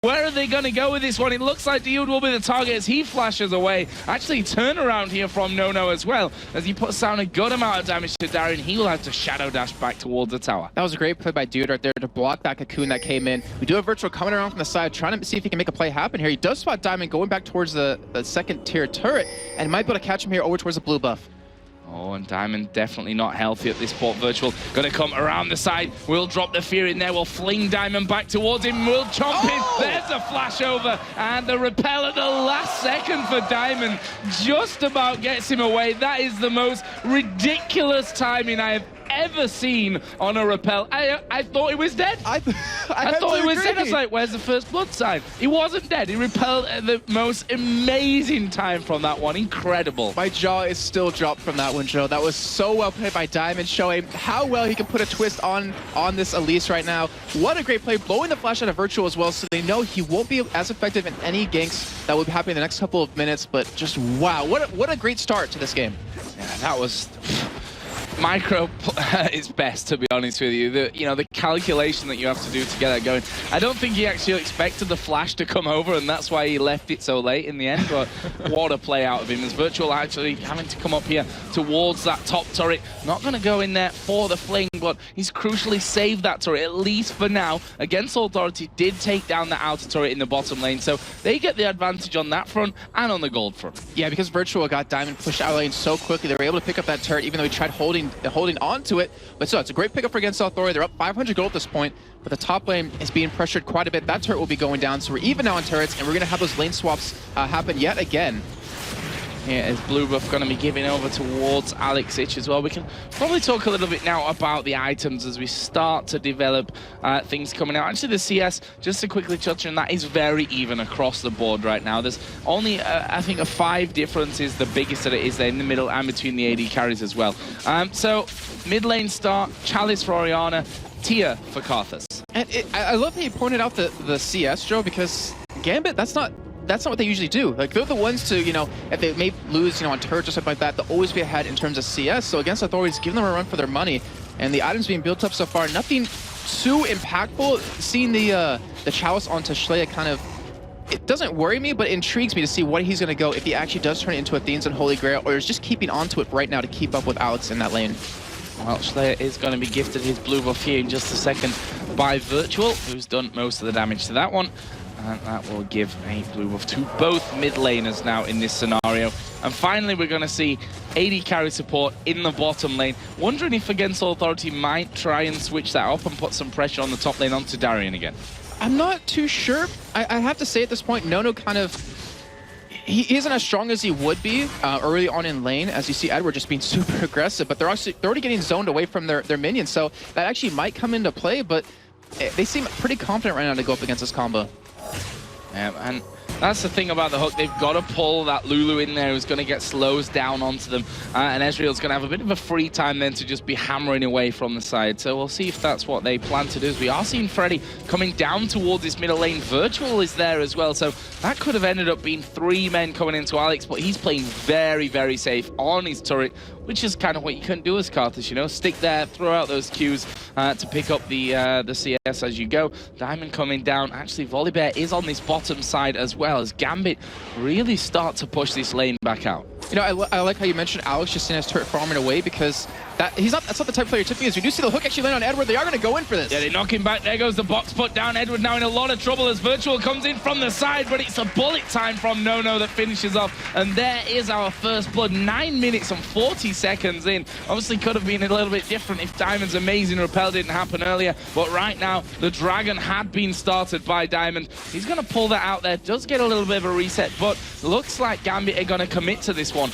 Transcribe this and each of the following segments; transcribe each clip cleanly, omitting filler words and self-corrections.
Where are they going to go with this one? It looks like Dude will be the target as he flashes away. Actually, turn around here from Nono as well. As he puts down a good amount of damage to Darren, he will have to shadow dash back towards the tower. That was a great play by Dude right there to block that cocoon that came in. We do have Virtual coming around from the side, trying to see if he can make a play happen here. He does spot Diamond going back towards the second tier turret, and might be able to catch him here over towards the blue buff. Oh, and Diamond definitely not healthy at this point. Virtual going to come around the side. We'll drop the fear in there. We'll fling Diamond back towards him. We'll chomp him. There's a flash over. And the repel at the last second for Diamond just about gets him away. That is the most ridiculous timing I have ever seen on a repel. I thought he was dead. I thought he was dead. I was like, where's the first blood sign? He wasn't dead. He repelled at the most amazing time from that one. Incredible. My jaw is still dropped from that one, Joe. That was so well played by Diamond, showing how well he can put a twist on this Elise right now. What a great play, blowing the flash out of Virtual as well, so they know he won't be as effective in any ganks that will be happening in the next couple of minutes. But just wow, what a great start to this game. Yeah, that was... Micro is best, to be honest with you. The calculation that you have to do to get that going. I don't think he actually expected the flash to come over, and that's why he left it so late in the end. But what a play out of him. As Virtual actually having to come up here towards that top turret. Not going to go in there for the fling, but he's crucially saved that turret, at least for now. Against Authority, did take down the outer turret in the bottom lane, so they get the advantage on that front and on the gold front. Yeah, because Virtual got Diamond pushed out lane so quickly, they were able to pick up that turret, even though he tried holding on to it. But so it's a great pickup against Authority. They're up 500 gold at this point, but the top lane is being pressured quite a bit. That turret will be going down, so we're even now on turrets, and we're going to have those lane swaps happen yet again. Yeah, is Blue Buff going to be giving over towards Alex Ich as well? We can probably talk a little bit now about the items as we start to develop things coming out. Actually, the CS, just to quickly touch on that, is very even across the board right now. There's only, I think, a 5 difference is the biggest that it is there in the middle and between the AD carries as well. So, mid lane start, Chalice for Orianna, Tia for Karthus. And I love that you pointed out the CS, Joe, because Gambit, that's not what they usually do. Like, they're the ones to, if they may lose, on turrets or something like that, they'll always be ahead in terms of CS. So against Authorities, give them a run for their money. And the items being built up so far, nothing too impactful. Seeing the Chalice onto Schleia kind of, it doesn't worry me, but it intrigues me to see what he's going to go if he actually does turn it into Athene's and Holy Grail, or is just keeping onto it right now to keep up with Alex in that lane. Well, Schleia is going to be gifted his blue buff here in just a second by Virtual, who's done most of the damage to that one. And that will give a blue buff to both mid laners now in this scenario. And finally, we're going to see AD carry support in the bottom lane. Wondering if against Authority might try and switch that up and put some pressure on the top lane onto Darian again. I'm not too sure. I have to say at this point, Nono kind of... He isn't as strong as he would be early on in lane, as you see Edward just being super aggressive, but they're already getting zoned away from their minions, so that actually might come into play, but they seem pretty confident right now to go up against this combo. Yeah, and that's the thing about the hook. They've got to pull that Lulu in there who's going to get slows down onto them. And Ezreal's going to have a bit of a free time then to just be hammering away from the side. So we'll see if that's what they plan to do. As we are seeing Freddy coming down towards this middle lane. Virtual is there as well. So that could have ended up being 3 men coming into Alex. But he's playing very, very safe on his turret, which is kind of what you couldn't do as Karthus, Stick there, throw out those Qs to pick up the CS as you go. Diamond coming down. Actually, Volibear is on this bottom side as well, as Gambit really start to push this lane back out. I like how you mentioned Alex just in his turret farming away, because that's not the type of player typically is. We do see the hook actually land on Edward. They are going to go in for this. Yeah, they knock him back. There goes the box put down. Edward now in a lot of trouble as Virtual comes in from the side, but it's a bullet time from Nono that finishes off. And there is our first blood. 9 minutes and 40 seconds in. Obviously could have been a little bit different if Diamond's amazing repel didn't happen earlier. But right now, the Dragon had been started by Diamond. He's going to pull that out there. Does get a little bit of a reset, but looks like Gambit are going to commit to this one.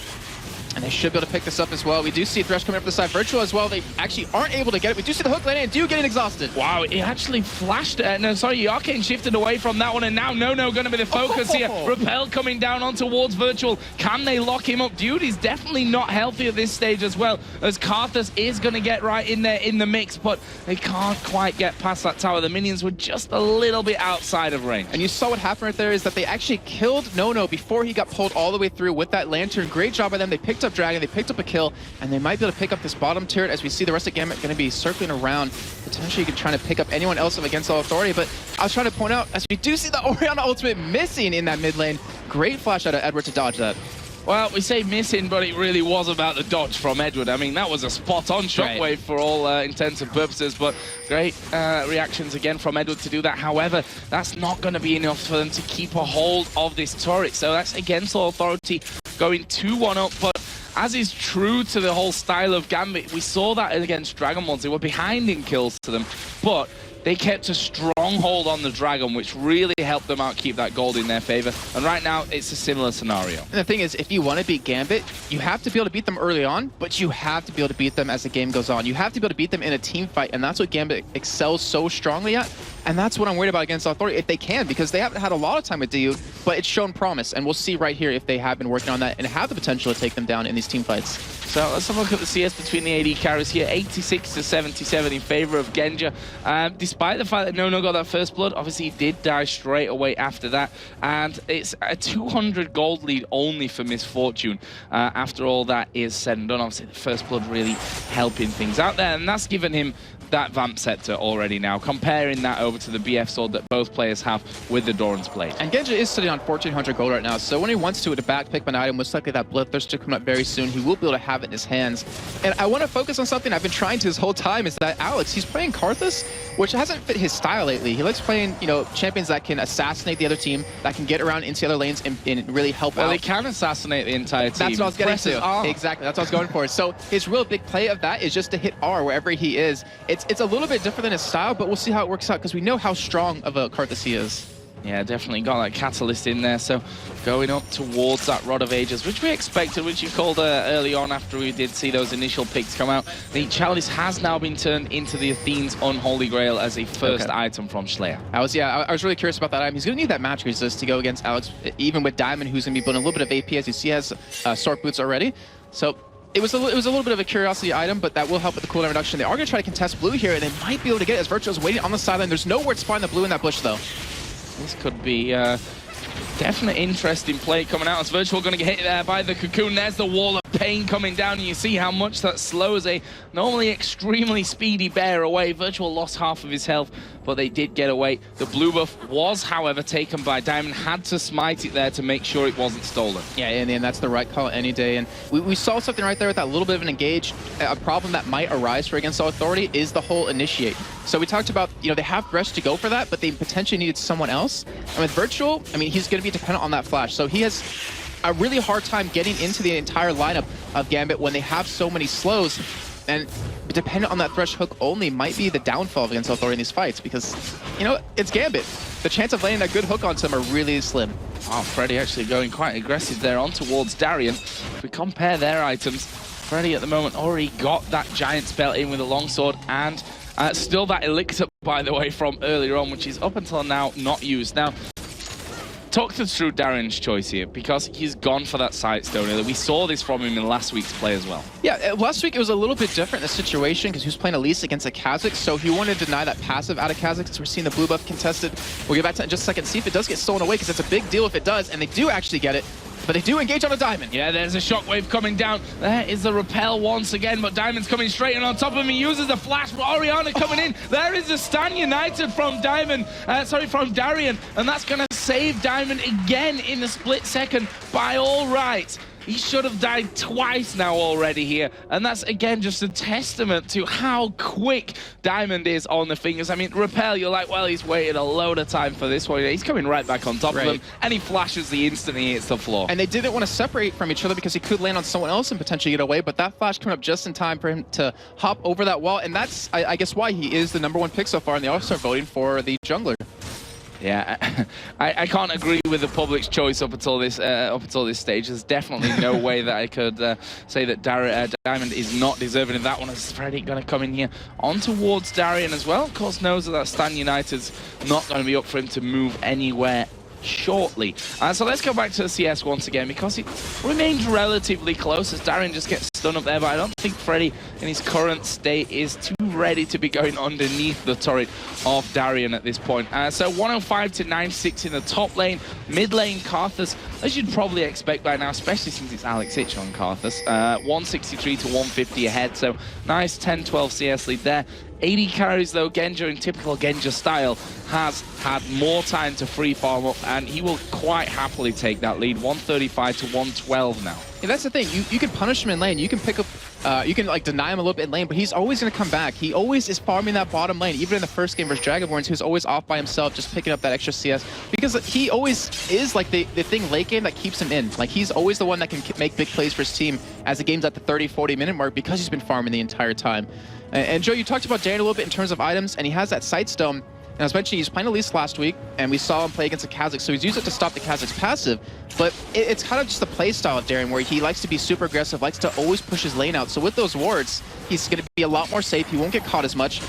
And they should be able to pick this up as well. We do see Thresh coming up the side. Virtual as well. They actually aren't able to get it. We do see the hook landing and do getting exhausted. Wow, it actually flashed. No, sorry, Arcane shifted away from that one. And now Nono going to be the focus here. Repel coming down on towards Virtual. Can they lock him up? Dude is definitely not healthy at this stage as well, as Karthus is going to get right in there in the mix. But they can't quite get past that tower. The minions were just a little bit outside of range. And you saw what happened right there is that they actually killed Nono before he got pulled all the way through with that lantern. Great job by them. They picked up up Dragon, they picked up a kill, and they might be able to pick up this bottom turret as we see the rest of Gambit going to be circling around, potentially trying to pick up anyone else against all authority. But I was trying to point out, as we do see the Orianna ultimate missing in that mid lane, great flash out of Edward to dodge that. Well, we say missing, but it really was about the dodge from Edward. I mean, that was a spot-on shockwave for all intents and purposes, but great reactions again from Edward to do that. However, that's not going to be enough for them to keep a hold of this turret. So that's against authority going 2-1 up, but as is true to the whole style of Gambit, we saw that against Dragon once. They were behind in kills to them, but they kept a stronghold on the Dragon, which really helped them out keep that gold in their favor. And right now, it's a similar scenario. And the thing is, if you want to beat Gambit, you have to be able to beat them early on, but you have to be able to beat them as the game goes on. You have to be able to beat them in a team fight, and that's what Gambit excels so strongly at. And that's what I'm worried about against Authority, if they can, because they haven't had a lot of time with DU, but it's shown promise. And we'll see right here if they have been working on that and have the potential to take them down in these team fights. So let's have a look at the CS between the AD carries here. 86 to 77 in favor of Genja. Despite the fact that No got that first blood, obviously he did die straight away after that. And it's a 200 gold lead only for Misfortune after all that is said and done. Obviously the first blood really helping things out there, and that's given him that Vamp Scepter already now, comparing that over to the BF sword that both players have with the Doran's Blade. And Genja is sitting on 1,400 gold right now, so when he wants to back pick an item, most likely that Bloodthirster coming up very soon, he will be able to have it in his hands. And I want to focus on something I've been trying to this whole time, is that Alex, he's playing Karthus, which hasn't fit his style lately. He likes playing, you know, champions that can assassinate the other team, that can get around into the other lanes and really help out. Well, they can assassinate the entire team. That's what I was getting to. R. Exactly, that's what I was going for. So his real big play of that is just to hit R wherever he is. It's a little bit different than his style, but we'll see how it works out because we know how strong of a Karthus he is. Yeah, definitely got that catalyst in there. So going up towards that Rod of Ages, which we expected, which you called early on after we did see those initial picks come out. The Chalice has now been turned into the Athene's Unholy Grail as a first item from Slayer. I was really curious about that item. He's going to need that match resist to go against Alex, even with Diamond, who's going to be building a little bit of AP, as you see, has Sword Boots already. So it was a little bit of a curiosity item, but that will help with the cooldown reduction. They are going to try to contest blue here, and they might be able to get it as Virtuo's waiting on the sideline. There's nowhere to find the blue in that bush, though. This could be definitely interesting play coming out as Virtual going to get hit there by the Cocoon. There's the wall of pain coming down, and you see how much that slows a normally extremely speedy bear away. Virtual lost half of his health, but they did get away. The blue buff was, however, taken by Diamond. Had to smite it there to make sure it wasn't stolen. Yeah, and that's the right call any day. And we saw something right there with that little bit of an engage. A problem that might arise for Against All Authority is the whole initiate. So we talked about, you know, they have Thresh to go for that, but they potentially needed someone else. And with Virtual, I mean, he's going to be dependent on that flash. So he has a really hard time getting into the entire lineup of Gambit when they have so many slows. And dependent on that Thresh hook only might be the downfall of Against Authority in these fights because, you know, it's Gambit. The chance of landing a good hook onto them are really slim. Oh, Freddy actually going quite aggressive there on towards Darien. If we compare their items, Freddy at the moment already got that giant spell in with a longsword, and still that elixir, by the way, from earlier on, which is up until now not used. Now, talk us through Darien's choice here, because he's gone for that Sightstone. We saw this from him in last week's play as well. Yeah, last week it was a little bit different, the situation, because he was playing Elise against a Kha'Zix, so he wanted to deny that passive out of Kha'Zix, so we're seeing the blue buff contested. We'll get back to that in just a second, see if it does get stolen away, because it's a big deal if it does, and they do actually get it. But they do engage on a Diamond. Yeah, there's a shockwave coming down. There is the repel once again, but Diamond's coming straight in on top of him. He uses the flash, but Orianna coming in. There is the Stan United from from Darien, and that's going to save Diamond again in the split second by all rights. He should have died twice now already here, and that's again just a testament to how quick Diamond is on the fingers. I mean, Repel, you're like, well, he's waited a load of time for this one. He's coming right back on top of him, and he flashes the instant he hits the floor. And they didn't want to separate from each other because he could land on someone else and potentially get away, but that flash coming up just in time for him to hop over that wall, and that's, I guess, why he is the #1 pick so far, and they also are voting for the jungler. Yeah, I can't agree with the public's choice up until this stage. There's definitely no way that I could say that Diamond is not deserving of that one. As Freddy going to come in here on towards Darien as well. Of course, knows that Stan United's not going to be up for him to move anywhere shortly. So let's go back to the CS once again, because it remains relatively close as Darien just gets stun up there, but I don't think Freddy in his current state is too ready to be going underneath the turret of Darian at this point. So 105 to 96 in the top lane. Mid lane, Karthus, as you'd probably expect by now, especially since it's Alex Ich on Karthus. 163 to 150 ahead, so nice 10-12 CS lead there. 80 carries though, Genja in typical Genja style has had more time to free farm up, and he will quite happily take that lead. 135 to 112 now. Yeah, that's the thing. You can punish him in lane. You can pick up, you can like deny him a little bit in lane, but he's always going to come back. He always is farming that bottom lane. Even in the first game versus Dragonborns, he was always off by himself, just picking up that extra CS, because he always is like the thing late game that keeps him in. Like he's always the one that can make big plays for his team as the game's at the 30-40 minute mark, because he's been farming the entire time. And Joe, you talked about Darren a little bit in terms of items, and he has that Sight Stone. And I was mentioning he's playing Elise last week, and we saw him play against a Kha'Zix, so he's used it to stop the Kha'Zix passive. But it's kind of just the play style of Darren, where he likes to be super aggressive, likes to always push his lane out. So with those wards, he's going to be a lot more safe. He won't get caught as much.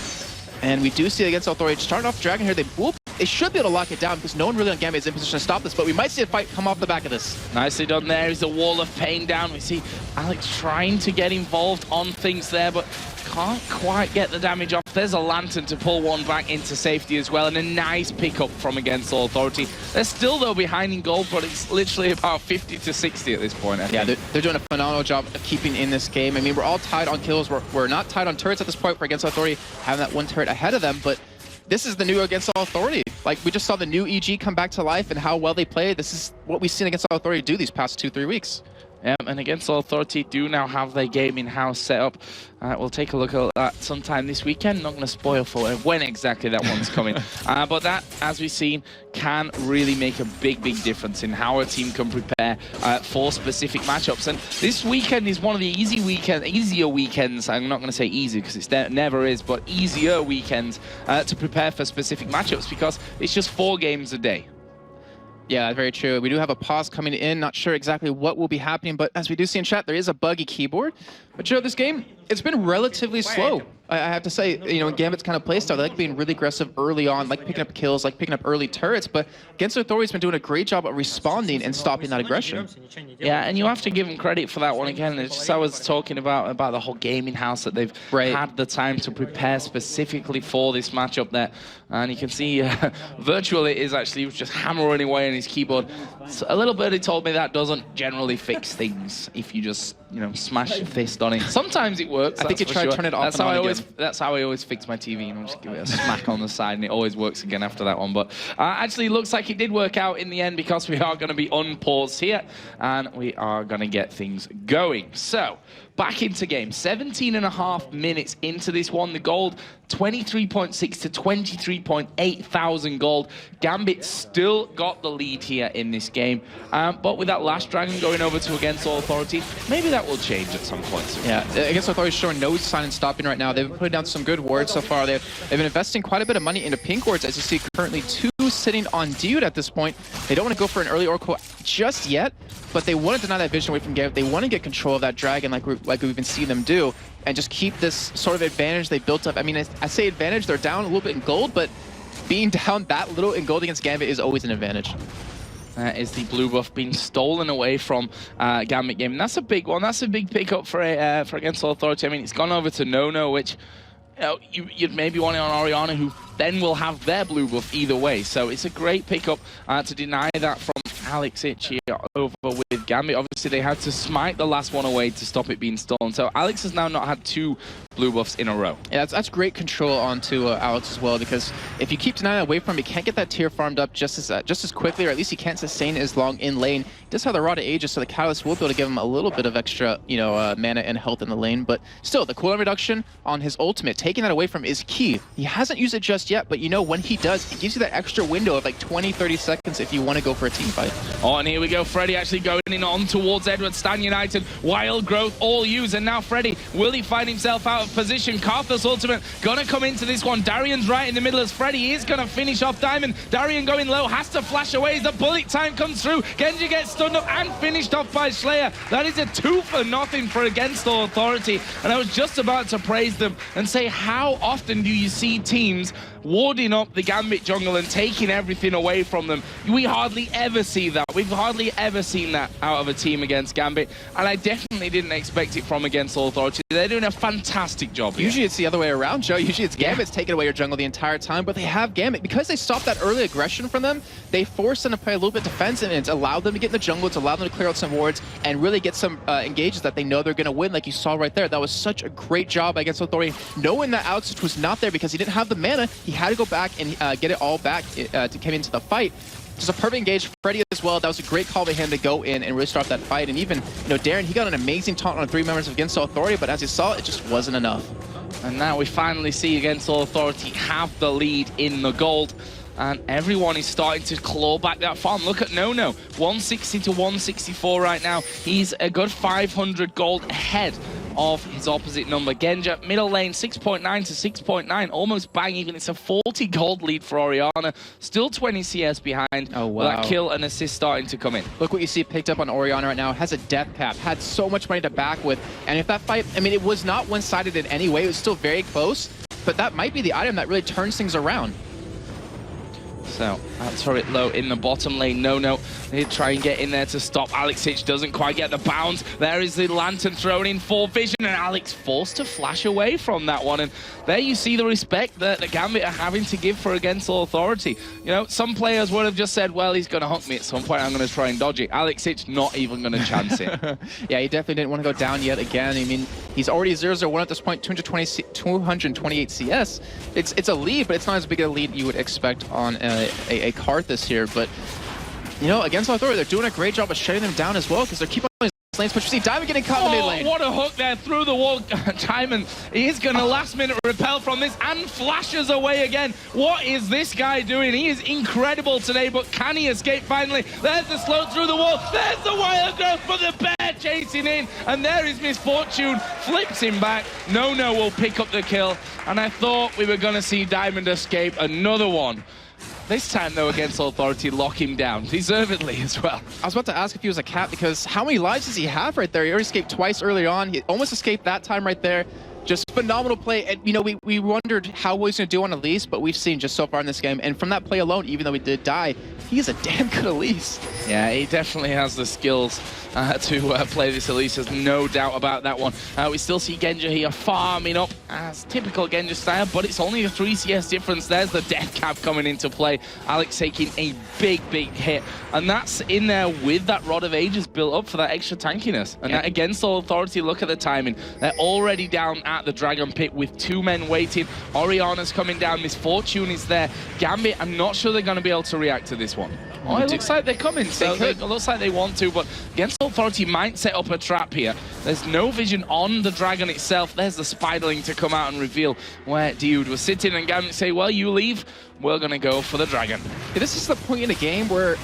And we do see it against Authority. Starting off Dragon here, they should be able to lock it down, because no one really on Gambit is in position to stop this, but we might see a fight come off the back of this. Nicely done there. Is the wall of pain down. We see Alex trying to get involved on things there, but can't quite get the damage off. There's a Lantern to pull one back into safety as well, and a nice pickup from Against Authority. They're still, though, behind in gold, but it's literally about 50 to 60 at this point, I think. Yeah, they're doing a phenomenal job of keeping in this game. I mean, we're all tied on kills. We're not tied on turrets at this point for Against Authority, having that one turret ahead of them, but this is the new Against Authority. Like, we just saw the new EG come back to life and how well they play. This is what we've seen Against Authority do these past 2-3 weeks. And Against Authority do now have their game in-house set up. We'll take a look at that sometime this weekend. Not going to spoil for when exactly that one's coming. But that, as we've seen, can really make a big, big difference in how a team can prepare for specific matchups. And this weekend is one of the easier weekends. I'm not going to say easy because it never is, but easier weekends to prepare for specific matchups, because it's just 4 games a day. Yeah, very true. We do have a pause coming in. Not sure exactly what will be happening, but as we do see in chat, there is a buggy keyboard. But Joe, this game, it's been relatively slow. I have to say, you know, in Gambit's kind of playstyle, they like being really aggressive early on, like picking up kills, like picking up early turrets, but Against Authority's been doing a great job of responding and stopping that aggression. Yeah, and you have to give them credit for that one again. It's just I was talking about the whole gaming house, that they've had the time to prepare specifically for this matchup there. And you can see Virtual is actually just hammering away on his keyboard. So a little birdie told me that doesn't generally fix things if you just, you know, smash your fist on it. Sometimes it works. I think you try to turn it off. That's how I always fix my TV, and just give it a smack on the side, and it always works again after that one. But actually, looks like it did work out in the end, because we are going to be unpaused here, and we are going to get things going. So back into game. 17.5 minutes into this one. The gold, 23.6 to 23.8 thousand gold. Gambit still got the lead here in this game. But with that last dragon going over to Against Authority, maybe that will change at some point soon. Yeah, Against Authority is showing no sign of stopping right now. They've been putting down some good wards so far. They've been investing quite a bit of money into pink wards, as you see currently 2 sitting on Dude at this point. They don't want to go for an early Oracle just yet, but they want to deny that vision away from Gambit. They want to get control of that dragon like we've been seeing them do, and just keep this sort of advantage they built up. I mean, I say advantage, they're down a little bit in gold, but being down that little in gold against Gambit is always an advantage. Is the blue buff being stolen away from Gambit game? And that's a big one. That's a big pickup for Against Authority. I mean, it's gone over to No, which, you know, you'd maybe want it on Orianna, who then will have their blue buff either way. So it's a great pickup to deny that from Alex Ich over with Gambit. Obviously, they had to smite the last one away to stop it being stolen. So Alex has now not had 2 blue buffs in a row. Yeah, that's great control onto Alex as well, because if you keep denying away from him, he can't get that tier farmed up just as quickly, or at least he can't sustain it as long in lane. He does have the Rod of Ages, so the Catalyst will be able to give him a little bit of extra, you know, mana and health in the lane. But still, the cooldown reduction on his ultimate, taking that away from him is key. He hasn't used it just yet, but you know, when he does, it gives you that extra window of like 20-30 seconds if you want to go for a team fight. Oh, and here we go. Freddy actually going in on towards Edward. Stan United, Wild Growth, all used. And now Freddy, will he find himself out of position? Karthus ultimate gonna come into this one. Darian's right in the middle as Freddy is gonna finish off Diamond. Darian going low, has to flash away as the bullet time comes through. Genji gets stunned up and finished off by Slayer. That is a 2-for-0 for Against Authority. And I was just about to praise them and say, how often do you see teams warding up the Gambit jungle and taking everything away from them. We hardly ever see that. We've hardly ever seen that out of a team against Gambit, and I definitely didn't expect it from against Authority. They're doing a fantastic job here. Usually it's the other way around, Joe. Usually it's Gambit's taking away your jungle the entire time, but they have Gambit. Because they stopped that early aggression from them, they forced them to play a little bit defensive, and it's allowed them to get in the jungle, it's allowed them to clear out some wards, and really get some engages that they know they're going to win, like you saw right there. That was such a great job against Authority, knowing that Alex was not there because he didn't have the mana. He had to go back and get it all back to come into the fight. Just a perfect engage for Freddy as well. That was a great call by him to go in and really start that fight. And even, Darren, he got an amazing taunt on 3 members against Authority, but as you saw, it just wasn't enough. And now we finally see against Authority have the lead in the gold. And everyone is starting to claw back that farm. Look at Nono, 160 to 164 right now. He's a good 500 gold ahead of his opposite number. Genja, middle lane, 6.9 to 6.9, almost bang even. It's a 40 gold lead for Orianna. Still 20 CS behind. Oh, wow. That kill and assist starting to come in. Look what you see picked up on Orianna right now. Has a death cap, had so much money to back with. And if that fight, I mean, it was not one-sided in any way. It was still very close. But that might be the item that really turns things around. So that's for it low in the bottom lane. No, they try and get in there to stop. Alexic doesn't quite get the bounce. There is the lantern thrown in for vision, and Alex forced to flash away from that one. And there you see the respect that the Gambit are having to give for against Authority. Some players would have just said, well, he's going to hook me at some point. I'm going to try and dodge it. Alexic not even going to chance it. Yeah, he definitely didn't want to go down yet again. I mean, he's already 0-0-1 at this point, 228 CS. It's a lead, but it's not as big a lead you would expect on a Karthus here. But, against Authority, they're doing a great job of shutting them down as well because they're keeping on his lanes. But you see Diamond getting caught in the mid lane. What a hook there through the wall. Diamond, he's going to last minute repel from this and flashes away again. What is this guy doing? He is incredible today, but can he escape finally? There's the slow through the wall. There's the wild growth, but the bear chasing in. And there is Misfortune. Flips him back. No will pick up the kill. And I thought we were going to see Diamond escape another one. This time, though, against Authority, lock him down, deservedly as well. I was about to ask if he was a cat, because how many lives does he have right there? He already escaped twice early on. He almost escaped that time right there. Just phenomenal play. And, we wondered how he was going to do on Elise, but we've seen just so far in this game. And from that play alone, even though he did die, he's a damn good Elise. Yeah, he definitely has the skills to play this Elise. There's no doubt about that one. We still see Genja here farming up as typical Genja style, but it's only a 3 CS difference. There's the death cap coming into play. Alex taking a big hit. And that's in there with that Rod of Ages built up for that extra tankiness. And that against Authority, look at the timing. They're already down at the Dragon Pit with 2 men waiting. Orianna's coming down. Misfortune is there. Gambit, I'm not sure they're going to be able to react to this one. Oh, it looks like they're coming. So it looks like they want to, but against Authority might set up a trap here. There's no vision on the dragon itself. There's the Spiderling to come out and reveal where Dude was sitting, and Gambit say, well, you leave. We're going to go for the dragon. Yeah, this is the point in the game where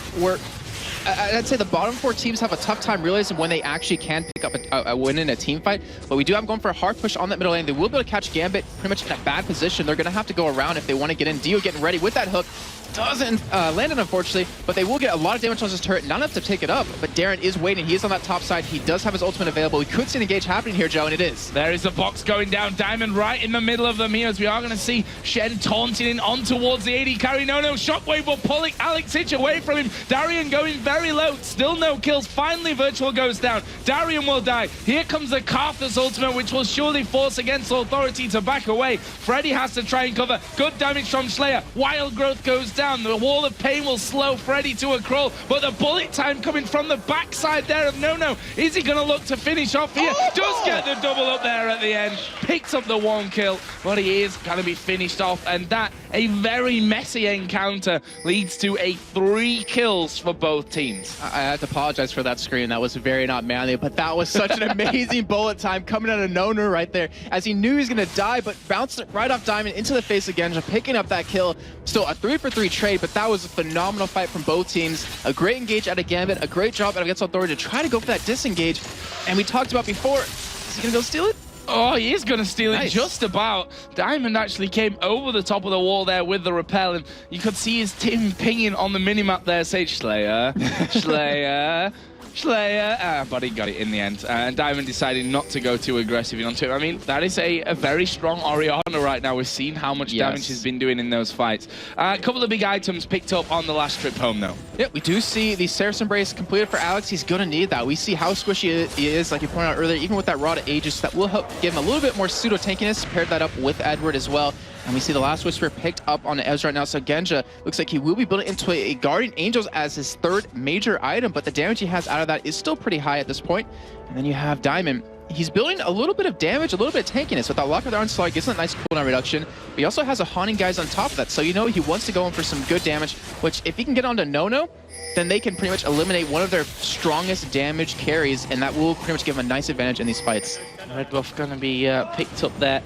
I'd say the bottom 4 teams have a tough time realizing when they actually can pick up a win in a team fight. But we do have them going for a hard push on that middle lane. They will be able to catch Gambit pretty much in a bad position. They're going to have to go around if they want to get in. Dio getting ready with that hook. Doesn't land it, unfortunately, but they will get a lot of damage on his turret. Not enough to take it up, but Darren is waiting. He is on that top side. He does have his ultimate available. We could see an engage happening here, Joe, and it is. There is a box going down. Diamond right in the middle of them here, as we are going to see Shen taunting in on towards the AD carry. No, Shockwave will pull Alex Hitch away from him. Darian going very low. Still no kills. Finally, Virtual goes down. Darian will die. Here comes the Karthus ultimate, which will surely force against Authority to back away. Freddy has to try and cover. Good damage from Slayer. Wild Growth goes down. The Wall of Pain will slow Freddy to a crawl, but the bullet time coming from the backside there of No. Is he going to look to finish off here? Does get the double up there at the end. Picks up the 1 kill, but he is going to be finished off, and that, a very messy encounter, leads to a 3 kills for both teams. I have to apologize for that screen. That was very not manly, but that was such an amazing bullet time coming out of No right there, as he knew he was going to die, but bounced it right off Diamond into the face again, just picking up that kill. Still a 3-for-3 trade, but that was a phenomenal fight from both teams. A great engage out of Gambit, a great job out against Authority to try to go for that disengage. And we talked about before, is he going to go steal it? Oh, he is going to steal it just about. Diamond actually came over the top of the wall there with the repel, and you could see his team pinging on the minimap there, say, Slayer, Slayer. Slayer, but he got it in the end. And Diamond decided not to go too aggressive onto it. I mean, that is a very strong Orianna right now. We've seen how much damage he's been doing in those fights. A couple of big items picked up on the last trip home, though. Yeah, we do see the Saracen Brace completed for Alex. He's going to need that. We see how squishy he is, like you pointed out earlier, even with that Rod of Aegis. That will help give him a little bit more pseudo-tankiness. Paired that up with Edward as well. And we see the last Whisper picked up on Ezra right now. So Genja looks like he will be building into a Guardian Angels as his third major item, but the damage he has out of that is still pretty high at this point. And then you have Diamond. He's building a little bit of damage, a little bit of tankiness. With that Lock of the Onslaught, gives him a nice cooldown reduction. But he also has a Haunting Guys on top of that. So you know he wants to go in for some good damage, which if he can get onto No-No, then they can pretty much eliminate one of their strongest damage carries, and that will pretty much give him a nice advantage in these fights. Red buff going to be picked up there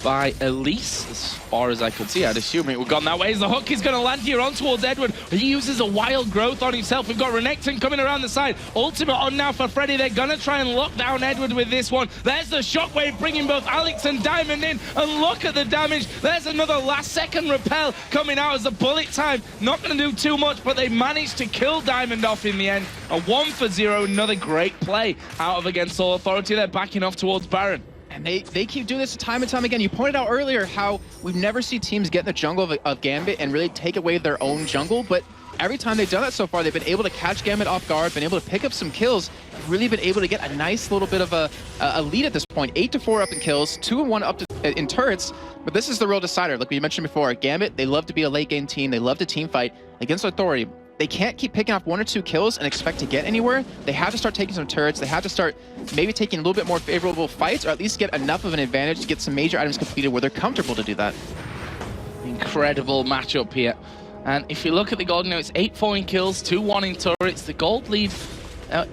by Elise, as far as I could see. I'd assume it would have gone that way. As the hook is going to land here on towards Edward. He uses a wild growth on himself. We've got Renekton coming around the side. Ultimate on now for Freddy. They're going to try and lock down Edward with this one. There's the shockwave bringing both Alex and Diamond in. And look at the damage. There's another last second repel coming out as a bullet time. Not going to do too much, but they managed to kill Diamond off in the end. A 1-for-0. Another great play out of Against All Authority. They're backing off towards Baron. And they keep doing this time and time again. You pointed out earlier how we've never seen teams get in the jungle of Gambit and really take away their own jungle, but every time they've done that so far, they've been able to catch Gambit off guard, been able to pick up some kills, really been able to get a nice little bit of a lead at this point. 8-4 up in kills, 2-1 up in turrets, but this is the real decider. Like we mentioned before, Gambit, they love to be a late game team, they love to team fight. Against Authority, they can't keep picking off 1 or 2 kills and expect to get anywhere. They have to start taking some turrets. They have to start maybe taking a little bit more favorable fights, or at least get enough of an advantage to get some major items completed where they're comfortable to do that. Incredible matchup here. And if you look at the gold, it's 8-4 in kills, 2-1 in turrets. The gold lead,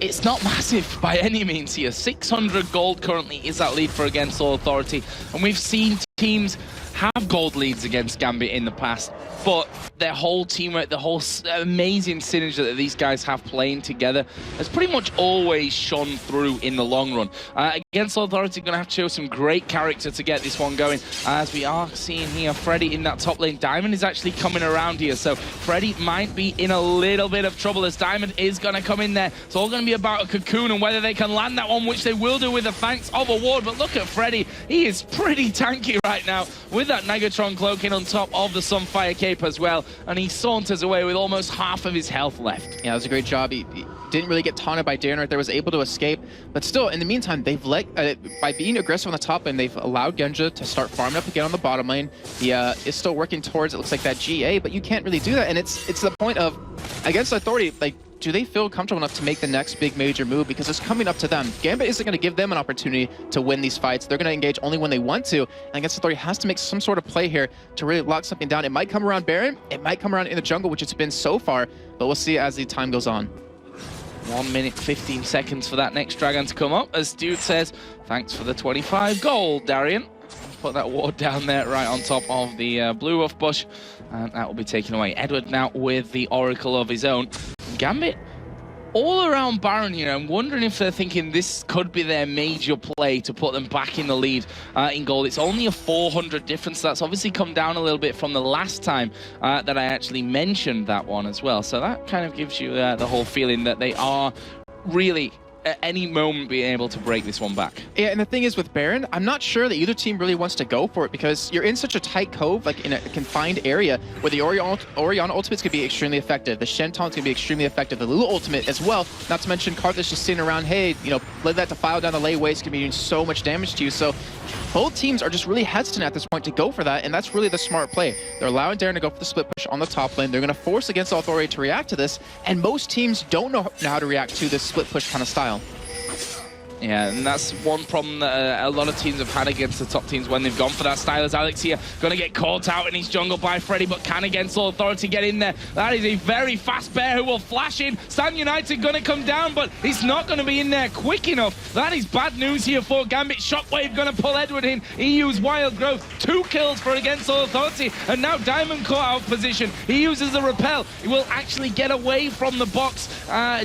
it's not massive by any means here. 600 gold currently is that lead for Against All Authority. And we've seen teams have gold leads against Gambit in the past, but their whole teamwork, the whole amazing synergy that these guys have playing together has pretty much always shone through in the long run. Against Authority, going to have to show some great character to get this one going, as we are seeing here Freddy in that top lane. Diamond is actually coming around here, so Freddy might be in a little bit of trouble as Diamond is going to come in there. It's all going to be about a cocoon and whether they can land that one, which they will do with the thanks of a ward. But look at Freddy, he is pretty tanky right now with that Negatron cloaking on top of the Sunfire cape as well, and he saunters away with almost half of his health left. Yeah, that was a great job. He didn't really get taunted by Darren right there, was able to escape, but still, in the meantime, they've let, by being aggressive on the top lane, they've allowed Genja to start farming up again on the bottom lane. He is still working towards, it looks like, that GA, but you can't really do that, and it's the point of, Against Authority, like, do they feel comfortable enough to make the next big major move? Because it's coming up to them. Gambit isn't going to give them an opportunity to win these fights. They're going to engage only when they want to. And Against Authority has to make some sort of play here to really lock something down. It might come around Baron. It might come around in the jungle, which it's been so far. But we'll see as the time goes on. 1 minute, 15 seconds for that next dragon to come up. As Dude says, thanks for the 25 gold, Darian. Put that ward down there right on top of the blue buff bush. And that will be taken away. Edward now with the Oracle of his own. Gambit all around Baron here. I'm wondering if they're thinking this could be their major play to put them back in the lead in gold. It's only a 400 difference. That's obviously come down a little bit from the last time that I actually mentioned that one as well. So that kind of gives you the whole feeling that they are really at any moment being able to break this one back. Yeah, and the thing is with Baron, I'm not sure that either team really wants to go for it because you're in such a tight cove, like in a confined area, where the Orianna ultimate's gonna be extremely effective, the Shen Taunt's gonna be extremely effective, the Lulu ultimate as well, not to mention Karthus just sitting around, hey, you know, let that defile down the lane waste can be doing so much damage to you, so both teams are just really hesitant at this point to go for that, and that's really the smart play. They're allowing Darren to go for the split push on the top lane. They're going to force Against Authority to react to this, and most teams don't know how to react to this split push kind of style. Yeah, and that's one problem that a lot of teams have had against the top teams when they've gone for that style. As Alex here going to get caught out in his jungle by Freddy, but can Against All Authority get in there? That is a very fast bear who will flash in. Stand United going to come down, but he's not going to be in there quick enough. That is bad news here for Gambit. Shockwave going to pull Edward in. He used Wild Growth. 2 kills for Against All Authority, and now Diamond caught out of position. He uses the repel. He will actually get away from the box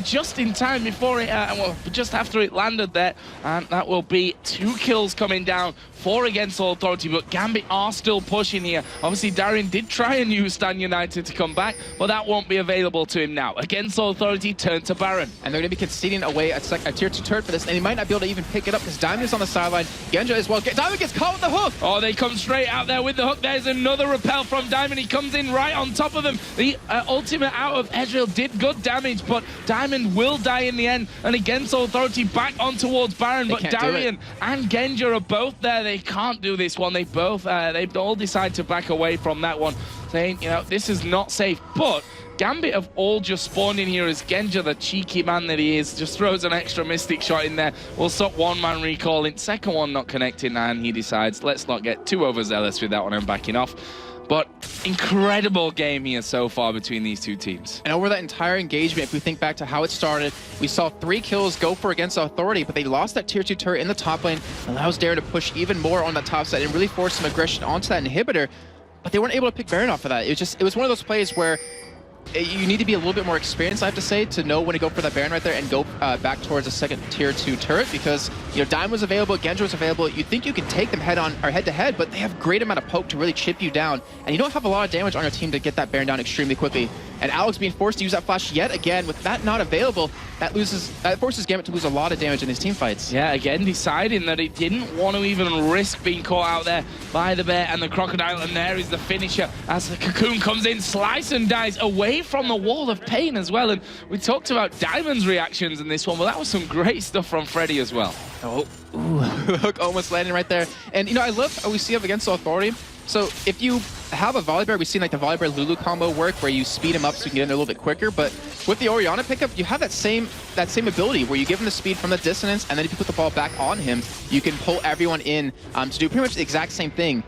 just in time before it, well, just after it landed there. And that will be 2 kills coming down for Against All Authority, but Gambit are still pushing here. Obviously, Darian did try and use Stan United to come back, but that won't be available to him now. Against All Authority turn to Baron. And they're going to be conceding away a tier 2 turret for this, and he might not be able to even pick it up because Diamond is on the sideline. Genja as well. Diamond gets caught with the hook. Oh, they come straight out there with the hook. There's another repel from Diamond. He comes in right on top of him. The ultimate out of Ezreal did good damage, but Diamond will die in the end. And Against All Authority back on towards Baron, but Darian and Genja are both there. They can't do this one. They all decide to back away from that one, saying, you know, this is not safe. But Gambit have all just spawned in here as Genja, the cheeky man that he is, just throws an extra Mystic shot in there. Will stop one man recalling, second one not connecting, and he decides, let's not get too overzealous with that one and backing off. But incredible game here so far between these two teams. And over that entire engagement, if we think back to how it started, we saw 3 kills go for Against Authority, but they lost that tier 2 turret in the top lane, allows Darren to push even more on the top side and really force some aggression onto that inhibitor. But they weren't able to pick Baron off of that. It was one of those plays where you need to be a little bit more experienced, I have to say, to know when to go for that Baron right there and go back towards a second tier 2 turret, because, you know, Dime was available, Genja was available. You'd think you could take them head on or head to head, but they have great amount of poke to really chip you down, and you don't have a lot of damage on your team to get that Baron down extremely quickly. And Alex being forced to use that flash yet again, with that not available, that forces Gambit to lose a lot of damage in his team fights. Yeah, again deciding that he didn't want to even risk being caught out there by the bear and the crocodile, and there is the finisher as the Cocoon comes in, slice and dies away from the wall of pain as well. And we talked about Diamond's reactions in this one, but that was some great stuff from Freddy as well. Oh, ooh, hook almost landing right there. And, you know, I love how we see up Against Authority. So if you have a Volibear, we've seen like the Volibear Lulu combo work where you speed him up so you can get in there a little bit quicker. But with the Orianna pickup, you have that same ability where you give him the speed from the dissonance, and then if you put the ball back on him, you can pull everyone in to do pretty much the exact same thing.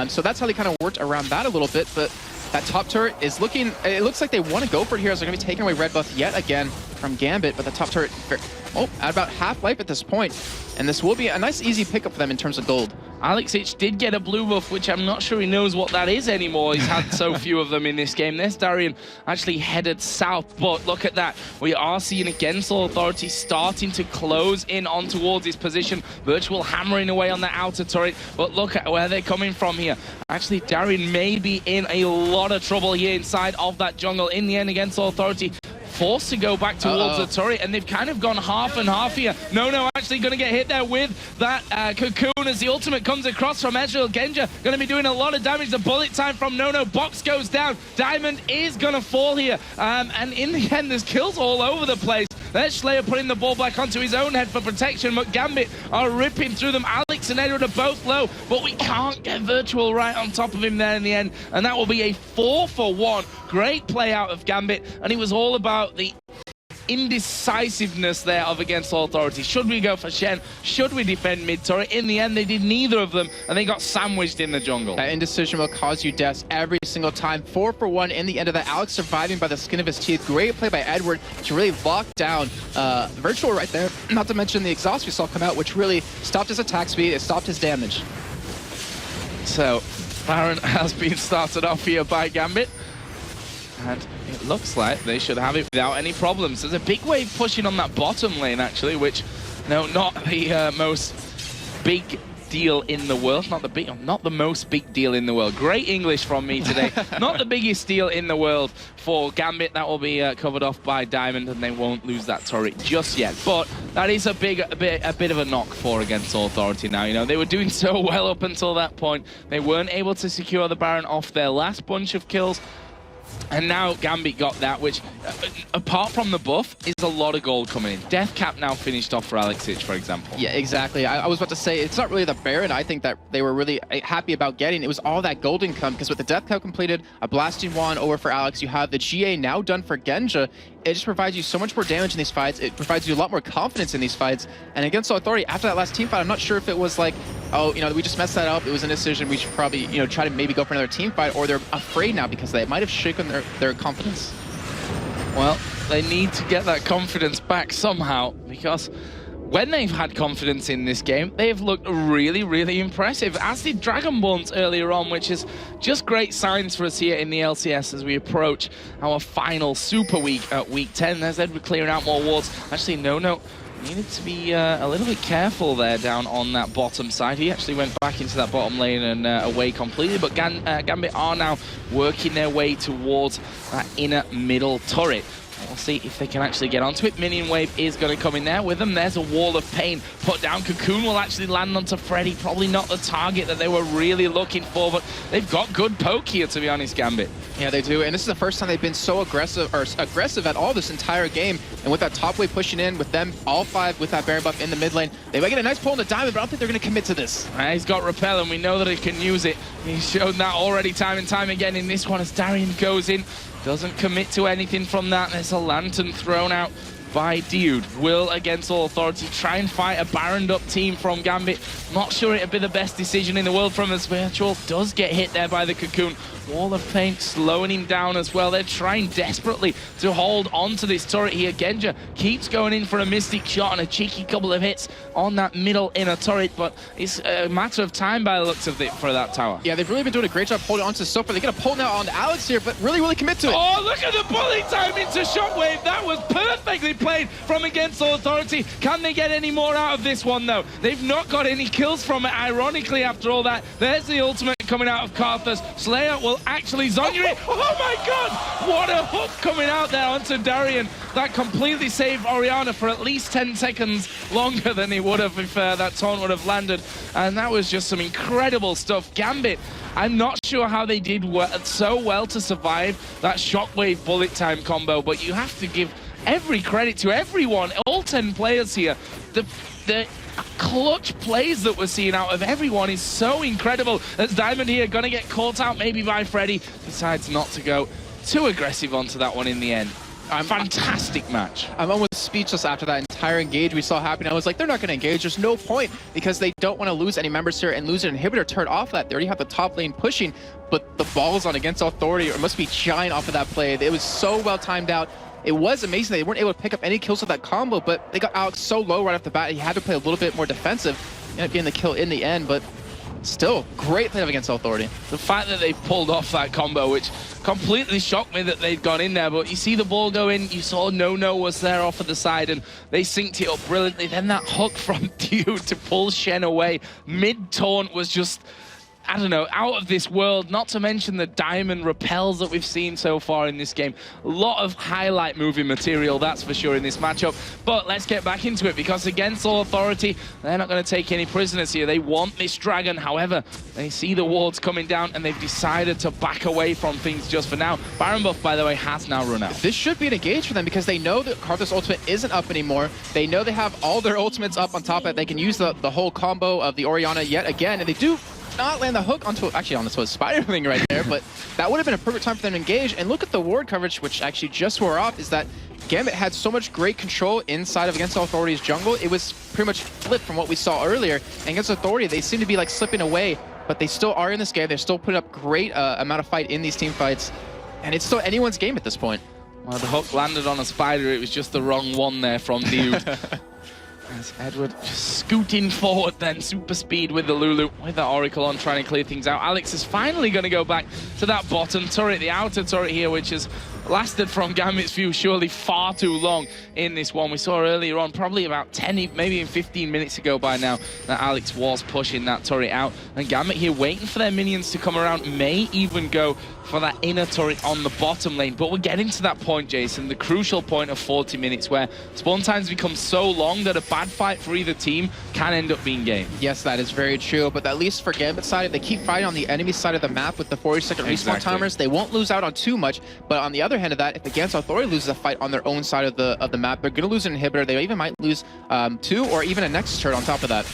So that's how they kind of worked around that a little bit. But that top turret is looking, it looks like they want to go for it here, so they're going to be taking away red buff yet again from Gambit. But the top turret, at about half life at this point, and this will be a nice easy pickup for them in terms of gold. Alexic did get a blue buff, which I'm not sure he knows what that is anymore. He's had so few of them in this game. There's Darian actually headed south, but look at that. We are seeing Against All Authority starting to close in on towards his position. Virtual hammering away on the outer turret, but look at where they're coming from here. Actually, Darian may be in a lot of trouble here inside of that jungle. In the end, Against All Authority forced to go back towards the turret, and they've kind of gone half and half here. No, actually going to get hit there with that Cocoon as the ultimate comes across from Ezreal. Genja going to be doing a lot of damage. The bullet time from No. Box goes down. Diamond is going to fall here. And in the end, there's kills all over the place. There's Slayer putting the ball back onto his own head for protection, but Gambit are ripping through them. Alex and Edward are both low, but we can't get Virtual right on top of him there in the end, and that will be a 4-for-1. Great play out of Gambit, and it was all about the indecisiveness there of Against All Authority. Should we go for Shen? Should we defend mid-turret? In the end, they did neither of them, and they got sandwiched in the jungle. That indecision will cause you deaths every single time. 4-for-1 in the end of that. Alex surviving by the skin of his teeth. Great play by Edward to really lock down Virtual right there. Not to mention the exhaust we saw come out, which really stopped his attack speed. It stopped his damage. So, Baron has been started off here by Gambit, and it looks like they should have it without any problems. There's a big wave pushing on that bottom lane, actually, which, no, not the most big deal in the world. Not the most big deal in the world. Great English from me today. Not the biggest deal in the world for Gambit. That will be covered off by Diamond, and they won't lose that turret just yet. But that is a bit of a knock for Against All Authority now. You know, they were doing so well up until that point. They weren't able to secure the Baron off their last bunch of kills. And now Gambit got that, which, apart from the buff, is a lot of gold coming in. Death Cap now finished off for Alexic, for example. Yeah, exactly. I was about to say, it's not really the Baron I think that they were really happy about getting. It was all that gold income, because with the Death Cap completed, a Blasting Wand over for Alex, you have the GA now done for Genja. It just provides you so much more damage in these fights. It provides you a lot more confidence in these fights. And Against All Authority, after that last team fight, I'm not sure if it was like, oh, you know, we just messed that up. It was a decision. We should probably, you know, try to maybe go for another team fight, or they're afraid now because they might have shaken their confidence. Well, they need to get that confidence back somehow, because when they've had confidence in this game, they've looked really, really impressive, as did Dragonborns earlier on, which is just great signs for us here in the LCS as we approach our final Super Week at Week 10. There's Edward clearing out more wards. Actually, No Needed to be a little bit careful there down on that bottom side. He actually went back into that bottom lane and away completely, but Gambit are now working their way towards that inner middle turret. We'll see if they can actually get onto it. Minion wave is going to come in there with them. There's a wall of pain put down. Cocoon will actually land onto Freddy. Probably not the target that they were really looking for, but they've got good poke here, to be honest, Gambit. Yeah, they do, and this is the first time they've been so aggressive at all this entire game. And with that top wave pushing in, with them all 5 with that Baron buff in the mid lane, they might get a nice pull in the diamond, but I don't think they're going to commit to this. He's got repel, and we know that he can use it. He's shown that already time and time again in this one as Darian goes in. Doesn't commit to anything from that. There's a lantern thrown out by Dude. Will, against all authority, try and fight a Baroned up team from Gambit. Not sure it'd be the best decision in the world from us. Virtual does get hit there by the Cocoon. Wall of pain slowing him down as well. They're trying desperately to hold on to this turret here. Genja keeps going in for a mystic shot and a cheeky couple of hits on that middle inner turret, but it's a matter of time by the looks of it for that tower. Yeah, they've really been doing a great job holding on to stuff, but they get a pull now on Alex here, but really commit to it. Oh, look at the bullet time into Shockwave. That was perfectly played from against all authority. Can they get any more out of this one, though? They've not got any kills from it, ironically, after all that. There's the ultimate coming out of Karthus. Slayer will actually Zonya it. Oh my god! What a hook coming out there onto Darian. That completely saved Orianna for at least 10 seconds longer than he would have if that taunt would have landed. And that was just some incredible stuff. Gambit, I'm not sure how they did so well to survive that Shockwave bullet time combo, but you have to give every credit to everyone, all 10 players here. The clutch plays that we're seeing out of everyone is so incredible. As Diamond here gonna get caught out maybe by Freddy, decides not to go too aggressive onto that one in the end. Fantastic match. I'm almost speechless after that entire engage we saw happen. I was like, they're not going to engage. There's no point because they don't want to lose any members here and lose an inhibitor turret off that. They already have the top lane pushing, but the balls on against authority or must be giant off of that play. It was so well timed out. It was amazing. They weren't able to pick up any kills with that combo, but they got Alex so low right off the bat. He had to play a little bit more defensive. Ended up getting the kill in the end, but still, great play against authority. The fact that they pulled off that combo, which completely shocked me that they'd gone in there, but you see the ball go in, you saw No was there off of the side, and they synced it up brilliantly. Then that hook from Dude to pull Shen away mid-taunt was just, I don't know, out of this world, not to mention the diamond repels that we've seen so far in this game. A lot of highlight movie material, that's for sure, in this matchup. But let's get back into it, because against all authority, they're not going to take any prisoners here. They want this dragon. However, they see the wards coming down, and they've decided to back away from things just for now. Baron buff, by the way, has now run out. This should be an engage for them, because they know that Karthus' ultimate isn't up anymore. They know they have all their ultimates up on top of it. They can use the whole combo of the Orianna yet again, and they do not land the hook onto, actually on this was Spider-Wing right there, but that would have been a perfect time for them to engage. And look at the ward coverage, which actually just wore off, is that Gambit had so much great control inside of Against Authority's jungle. It was pretty much flipped from what we saw earlier. And Against Authority, they seem to be like slipping away, but they still are in this game. They're still putting up great amount of fight in these team fights, and it's still anyone's game at this point. Well, the hook landed on a spider. It was just the wrong one there from Dude. As Edward just scooting forward then, super speed with the Lulu, with the Oracle on, trying to clear things out. Alex is finally going to go back to that bottom turret, the outer turret here, which has lasted from Gambit's view surely far too long in this one. We saw earlier on, probably about 10, maybe even 15 minutes ago by now, that Alex was pushing that turret out. And Gambit here waiting for their minions to come around, may even go for that inner turret on the bottom lane. But we're getting to that point, Jason, the crucial point of 40 minutes where spawn times become so long that a bad fight for either team can end up being game. Yes, that is very true, but at least for Gambit's side, they keep fighting on the enemy side of the map with the 40-second respawn timers. They won't lose out on too much, but on the other hand of that, if Against Authority loses a fight on their own side of the map, they're going to lose an inhibitor. They even might lose 2 or even a Nexus turret on top of that.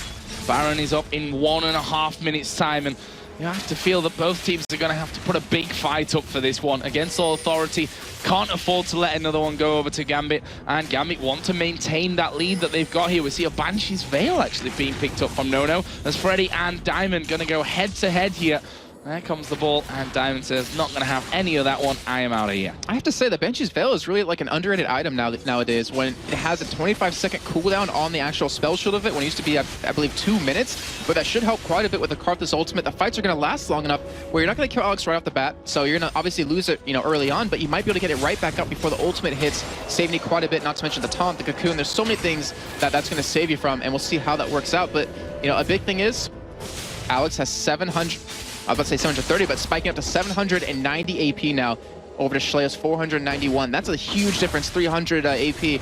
Baron is up in 1.5 minutes time, and you have to feel that both teams are going to have to put a big fight up for this one. Against all authority, can't afford to let another one go over to Gambit, and Gambit want to maintain that lead that they've got here. We see a Banshee's Veil actually being picked up from Nono, as Freddy and Diamond going to go head-to-head here. There comes the ball, and Diamond says, not going to have any of that one. I am out of here. I have to say, the Banshee's Veil is really like an underrated item nowadays when it has a 25-second cooldown on the actual spell shield of it when it used to be, I believe, 2 minutes. But that should help quite a bit with the Karthus ultimate. The fights are going to last long enough where you're not going to kill Alex right off the bat. So you're going to obviously lose it, early on, but you might be able to get it right back up before the ultimate hits, saving you quite a bit, not to mention the taunt, the cocoon. There's so many things that's going to save you from, and we'll see how that works out. But, a big thing is Alex has 700... I was about to say 730, but spiking up to 790 AP now over to Schleier's 491. That's a huge difference, 300 AP. We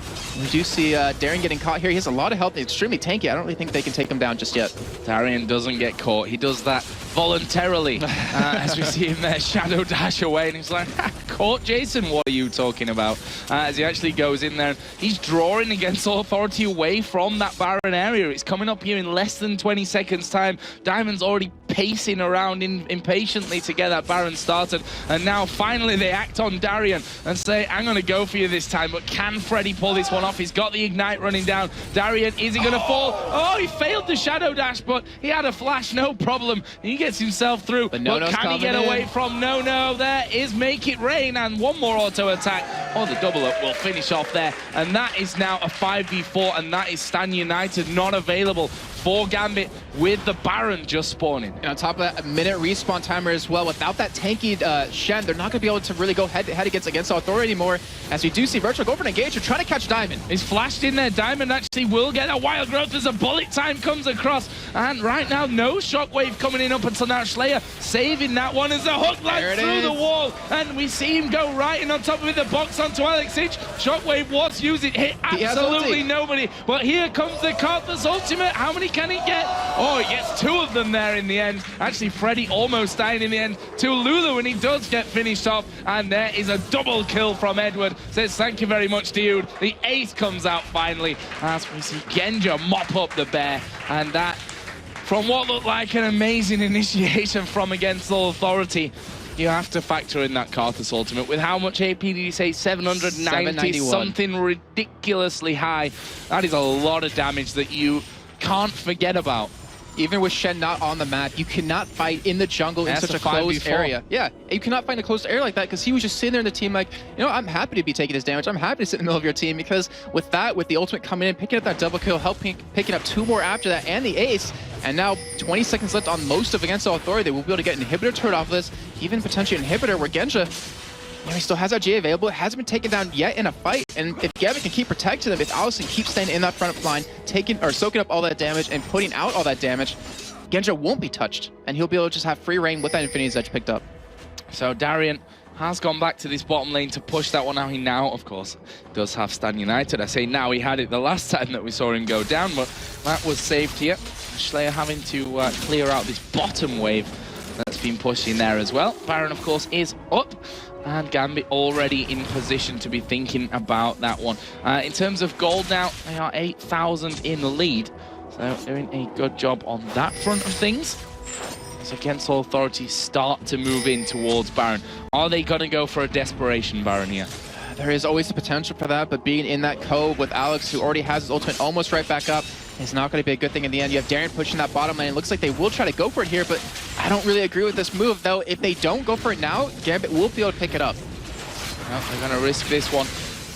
do see Darien getting caught here. He has a lot of health. He's extremely tanky. I don't really think they can take him down just yet. Darien doesn't get caught. He does that voluntarily, as we see him there shadow dash away, and he's like, caught Jason, what are you talking about? As he actually goes in there, he's drawing against Authority away from that Baron area. It's coming up here in less than 20 seconds time. Diamond's already pacing around impatiently to get that Baron started, and now finally they act on Darien and say, I'm going to go for you this time. But can Freddy pull this one off? He's got the Ignite running down. Darien, is he going to fall? Oh, he failed the Shadow Dash, but he had a flash, no problem. He gets himself through, but can he get away from No? There is Make It Rain, and one more auto attack. Oh, the double up will finish off there, and that is now a 5v4, and that is Stan United not available for Gambit with the Baron just spawning. And on top of that, a minute respawn timer as well. Without that tanky Shen, they're not going to be able to really go head-to-head against Authority anymore, as we do see Virtual go for an engage. They're trying to catch Diamond. He's flashed in there. Diamond actually will get a Wild Growth as a bullet time comes across, and right now no Shockwave coming in up until now. Schleier saving that one as the hook lands through the wall, and we see him go right in on top of it, the box onto Alex Ich. Shockwave was used, it hit absolutely nobody, but here comes the Karthus ultimate. How many can he get? Oh, he gets 2 of them there in the end. Actually, Freddy almost dying in the end to Lulu, and he does get finished off, and there is a double kill from Edward. Says thank you very much, dude. The ace comes out finally as we see Genja mop up the bear, and that, from what looked like an amazing initiation from against all Authority, you have to factor in that Karthus ultimate. With how much AP did you say? 790, something ridiculously high. That is a lot of damage that you can't forget about. Even with Shen not on the map, you cannot fight in the jungle in such a closed area. Yeah, you cannot find a closed area like that, because he was just sitting there in the team like, I'm happy to be taking his damage. I'm happy to sit in the middle of your team, because with that, with the ultimate coming in, picking up that double kill, picking up 2 more after that, and the ace, and now 20 seconds left on most of Against Authority. They will be able to get an inhibitor turret off of this, even potentially an inhibitor where Genja, he still has that GA available. It hasn't been taken down yet in a fight. And if Gambit can keep protecting them, if Allison keeps staying in that front line, soaking up all that damage and putting out all that damage, Genja won't be touched, and he'll be able to just have free reign with that Infinity's Edge picked up. So Darien has gone back to this bottom lane to push that one out. He now, of course, does have Stan United. I say now, he had it the last time that we saw him go down, but that was saved here. Schleier having to clear out this bottom wave that's been pushed in there as well. Baron, of course, is up, and Gambit already in position to be thinking about that one. In terms of gold now, they are 8,000 in the lead, so doing a good job on that front of things. As Against All Authority start to move in towards Baron. Are they going to go for a desperation Baron here? There is always the potential for that, but being in that cove with Alex, who already has his ultimate almost right back up, is not going to be a good thing in the end. You have Darien pushing that bottom lane. It looks like they will try to go for it here, but I don't really agree with this move, though. If they don't go for it now, Gambit will be able to pick it up. Well, they're going to risk this one.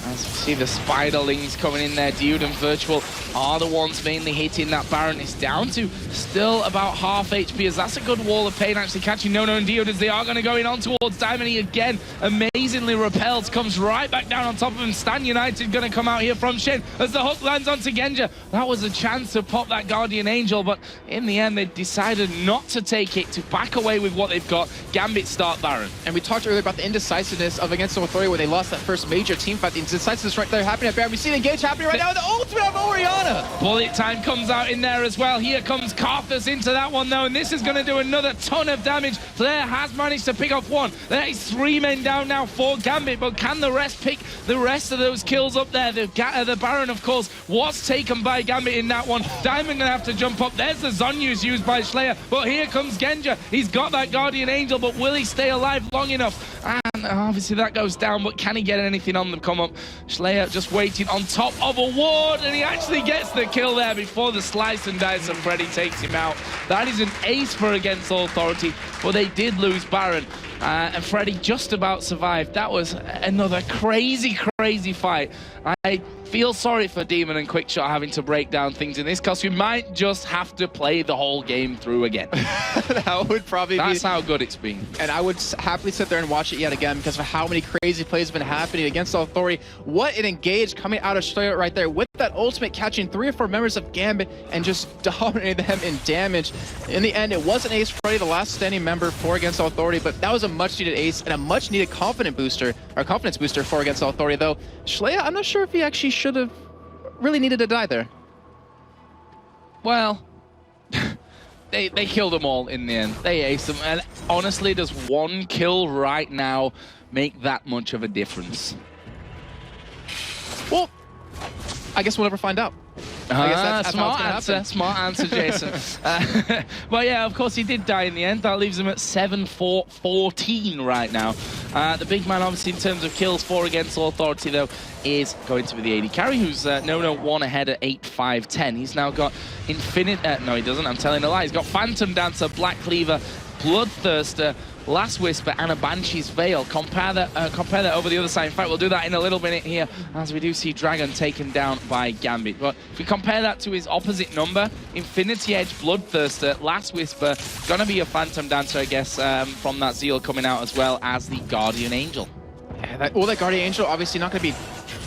As we see the Spiderlings coming in there, Dude and Virtual are the ones mainly hitting that Baron. It's down to still about half HP, as that's a good wall of pain actually catching No and Dude, as they are going to go in on towards Diamond. He again amazingly repels, comes right back down on top of him. Stan United going to come out here from Shen as the hook lands onto Genja. That was a chance to pop that Guardian Angel, but in the end they decided not to take it, to back away with what they've got. Gambit start Baron. And we talked earlier about the indecisiveness of Against the Authority, where they lost that first major team fight. The indecisiveness right there happening at Baron. We see the engage happening right now. The ultimate of Oriana. Bullet time comes out in there as well. Here comes Karthus into that one though, and this is going to do another ton of damage. Flair has managed to pick up one. There is 3 men down now for Gambit, but can the rest pick the rest of those kills up there? The Baron, of course, was taken by Gambit in that one. Diamond going to have to jump up. There's the Zonyus used by Schleier, but here comes Genja. He's got that Guardian Angel, but will he stay alive long enough? And Obviously that goes down, but can he get anything on the come up? Schleyer just waiting on top of a ward, and he actually gets the kill there before the slice and dice, and Freddy takes him out. That is an ace for Against Authority, but they did lose Baron. And Freddy just about survived. That was another crazy, crazy fight. I feel sorry for Demon and Quickshot having to break down things in this, because we might just have to play the whole game through again. That would probably That's how good it's been. And I would happily sit there and watch it yet again because of how many crazy plays have been happening against Authority. What an engage coming out of Schleyer right there with that ultimate, catching 3 or 4 members of Gambit and just dominating them in damage. In the end, it was an ace for Freddy, the last standing member for Against Authority, but that was a much-needed ace and a much-needed confidence booster for Against Authority, though. Schleyer, I'm not sure if he actually should have really needed to die there. Well, they killed them all in the end. They aced them, and honestly, does one kill right now make that much of a difference? Well, I guess we'll never find out. I guess that's smart answer. Smart answer, Jason. But yeah, of course, he did die in the end. That leaves him at 7-4-14 right now. The big man, obviously, in terms of kills for Against Authority, though, is going to be the AD carry, who's No1 ahead at 8-5-10. He's now got Infinite... no, he doesn't. I'm telling a lie. He's got Phantom Dancer, Black Cleaver, Bloodthirster, Last Whisper, and a Banshee's Veil. Compare that over the other side. In fact, we'll do that in a little minute here, as we do see Dragon taken down by Gambit. But if we compare that to his opposite number, Infinity Edge, Bloodthirster, Last Whisper, gonna be a Phantom Dancer, I guess, from that Zeal coming out, as well as the Guardian Angel. Yeah, that Guardian Angel obviously not gonna be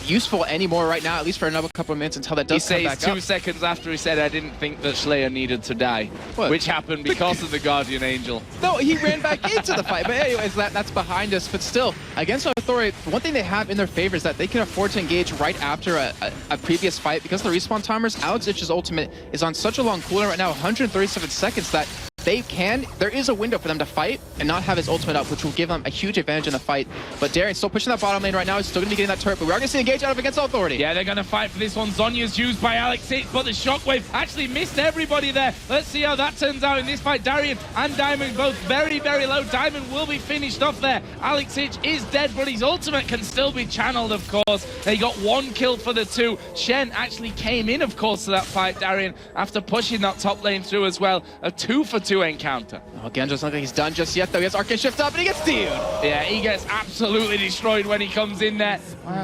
useful anymore right now, at least for another couple of minutes until that does come back up. He says 2 seconds after he said, I didn't think that Schleyer needed to die, which happened because of the Guardian Angel. No, he ran back into the fight, but anyways, that's behind us. But still, Against Authority, one thing they have in their favor is that they can afford to engage right after a previous fight, because the respawn timers, Alex Ich's ultimate is on such a long cooldown right now, 137 seconds, that there is a window for them to fight and not have his ultimate up, which will give them a huge advantage in the fight. But Darian still pushing that bottom lane right now. He's still going to be getting that turret, but we are going to see engage out of Against Authority. Yeah, they're going to fight for this one. Zonya's used by Alex Ich, but the Shockwave actually missed everybody there. Let's see how that turns out in this fight. Darian and Diamond both very, very low. Diamond will be finished off there. Alex Ich is dead, but his ultimate can still be channeled, of course. They got 1 kill for the 2. Shen actually came in, of course, to that fight, Darian, after pushing that top lane through as well. A 2-for-2 encounter. Oh, Genjo's not like he's done just yet, though. He has Arcane Shift up, and he gets stealed. Yeah, he gets absolutely destroyed when he comes in there.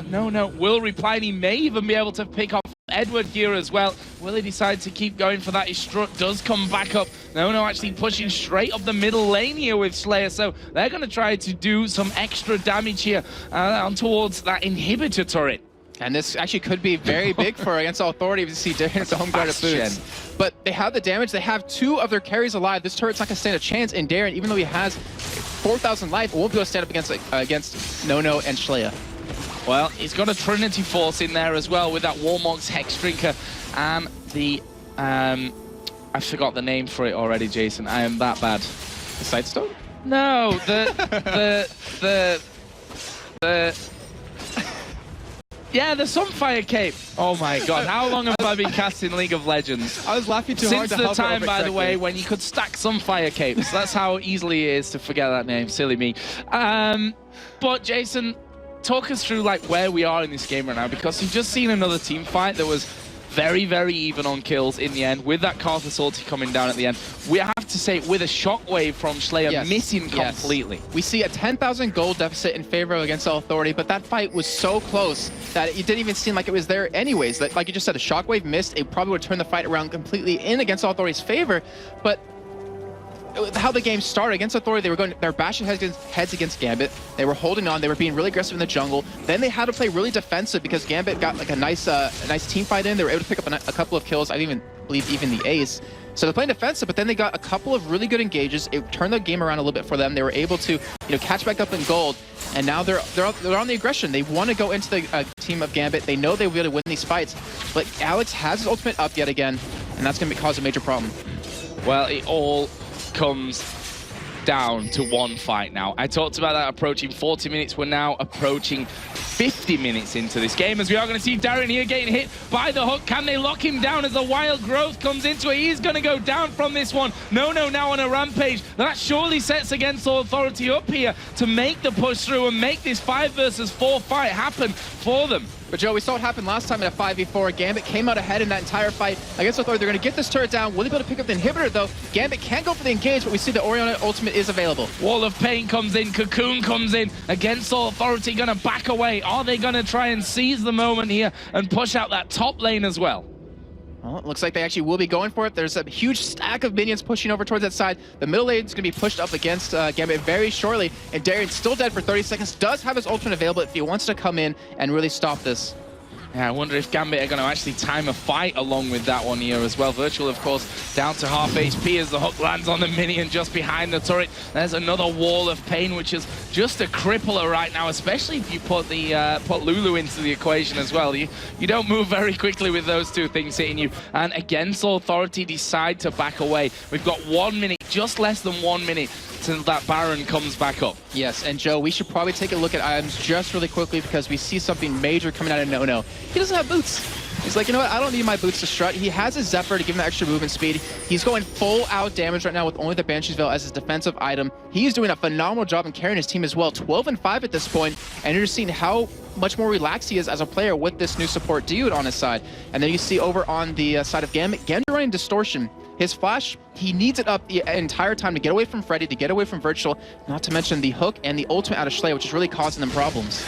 No, will reply, and he may even be able to pick off Edward here as well. Will he decide to keep going for that? His strut does come back up. No, actually pushing straight up the middle lane here with Schleyer, so they're going to try to do some extra damage here on towards that inhibitor turret. And this actually could be very big for Against Authority if you see Darian's home guard of boots. But they have the damage. They have 2 of their carries alive. This turret's not going to stand a chance. And Darian, even though he has 4,000 life, won't be able to stand up against No and Schleyer. Well, he's got a Trinity Force in there as well with that Warmog's Hex Drinker and the... I forgot the name for it already, Jason. I am that bad. The Sightstone? No, yeah, the Sunfire Cape. Oh my god, how long have I been casting League of Legends? I was laughing too hard to Since the time, by the way, when you could stack Sunfire Capes. That's how easily it is to forget that name. Silly me. But Jason, talk us through like where we are in this game right now, because you've just seen another team fight that was very, very even on kills in the end, with that Karthus ulti coming down at the end. We have to say, with a Shockwave from Schleyer missing completely. We see a 10,000 gold deficit in favor of Against Authority, but that fight was so close that it didn't even seem like it was there anyways. Like you just said, a Shockwave missed. It probably would turn the fight around completely in Against Authority's favor, but how the game started, Against Authority, they were bashing heads against Gambit. They were holding on. They were being really aggressive in the jungle. Then they had to play really defensive because Gambit got like a nice team fight in. They were able to pick up a couple of kills. I believe even the ace. So they're playing defensive, but then they got a couple of really good engages. It turned the game around a little bit for them. They were able to, catch back up in gold, and now they're on the aggression. They want to go into the team of Gambit. They know they'll be able to win these fights, but Alex has his ultimate up yet again, and that's going to cause a major problem. Well, it all comes down to one fight now. I talked about that approaching 40 minutes. We're now approaching 50 minutes into this game, as we are going to see Darren here getting hit by the hook. Can they lock him down as the wild growth comes into it? He's going to go down from this one. No now on a rampage. That surely sets Against All Authority up here to make the push through and make this 5 versus 4 fight happen for them. But Joe, we saw what happened last time in a 5v4. Gambit came out ahead in that entire fight. Against Authority, they're going to get this turret down. Will they be able to pick up the inhibitor, though? Gambit can't go for the engage, but we see the Orion ultimate is available. Wall of Pain comes in, Cocoon comes in. Against All Authority going to back away. Are they going to try and seize the moment here and push out that top lane as well? Well, it looks like they actually will be going for it. There's a huge stack of minions pushing over towards that side. The middle lane is going to be pushed up against Gambit very shortly. And Darian's still dead for 30 seconds. Does have his ultimate available if he wants to come in and really stop this. Yeah, I wonder if Gambit are going to actually time a fight along with that one here as well. Virtual, of course, down to half HP as the hook lands on the minion just behind the turret. There's another Wall of Pain, which is just a crippler right now, especially if you put the put Lulu into the equation as well. You don't move very quickly with those two things hitting you. And Against All Authority decide to back away. We've got 1 minute, just less than 1 minute, till that Baron comes back up. Yes, and Joe, we should probably take a look at items just really quickly because we see something major coming out of No. He doesn't have boots. He's like, you know what, I don't need my boots to strut. He has his Zephyr to give him the extra movement speed. He's going full out damage right now with only the Banshee's Veil as his defensive item. He's doing a phenomenal job in carrying his team as well. 12-5 at this point, and you're just seeing how much more relaxed he is as a player with this new support dude on his side. And then you see over on the side of Gambit, Genji running Distortion. His flash, he needs it up the entire time to get away from Freddy, to get away from Virtual, not to mention the hook and the ultimate out of Schley, which is really causing them problems.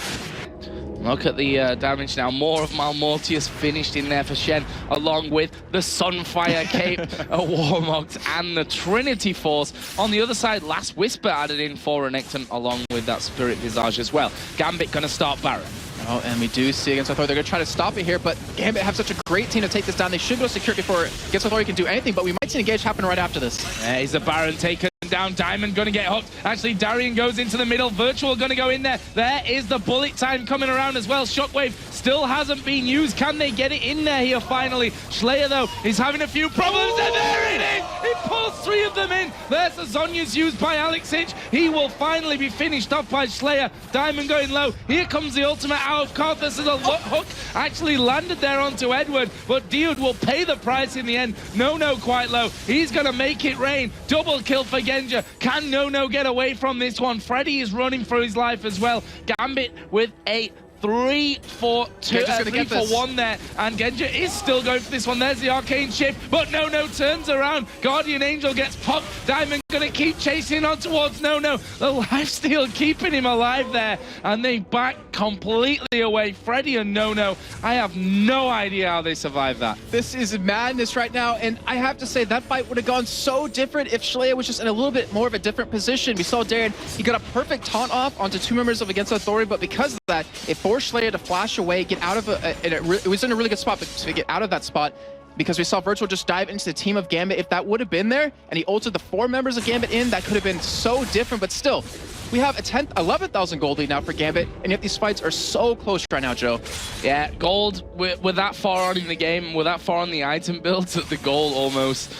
Look at the damage now. More of Malmortius finished in there for Shen, along with the Sunfire Cape, Warmogged, and the Trinity Force. On the other side, Last Whisper added in for Renekton, along with that Spirit Visage as well. Gambit going to start Baron. Oh, and we do see Against Authority. They're going to try to stop it here, but Gambit have such a great team to take this down. They should go secure before Against Authority can do anything, but we might see an engage happen right after this. There's the Baron taken down. Diamond going to get hooked. Actually, Darian goes into the middle. Virtual going to go in there. There is the bullet time coming around as well. Shockwave still hasn't been used. Can they get it in there here finally? Schleyer, though, is having a few problems. And there it is! He pulls 3 of them in. There's the Zhonya's used by Alex Hitch. He will finally be finished off by Schleyer. Diamond going low. Here comes the ultimate out of Karthus as a hook actually landed there onto Edward, but Diud will pay the price in the end. No quite low. He's going to make it rain. Double kill for Genji. Can No get away from this one? Freddy is running for his life as well. Gambit with a 3-for-1 there, and Genji is still going for this one. There's the arcane shift, but No turns around. Guardian Angel gets popped. Diamond gonna keep chasing on towards No. The lifesteal keeping him alive there, and they back completely away. Freddy and No, I have no idea how they survived that. This is madness right now, and I have to say that fight would have gone so different if Schleyer was just in a little bit more of a different position. We saw Darren, he got a perfect taunt off onto 2 members of Against Authority, but because of that, it forced Schleyer to flash away, get out of it was in a really good spot, but to get out of that spot, because we saw Virtual just dive into the team of Gambit. If that would have been there, and he ulted the 4 members of Gambit in, that could have been so different, but still, we have a 11,000 gold lead now for Gambit, and yet these fights are so close right now, Joe. Yeah, gold, we're that far on in the game, we're that far on the item builds that the goal almost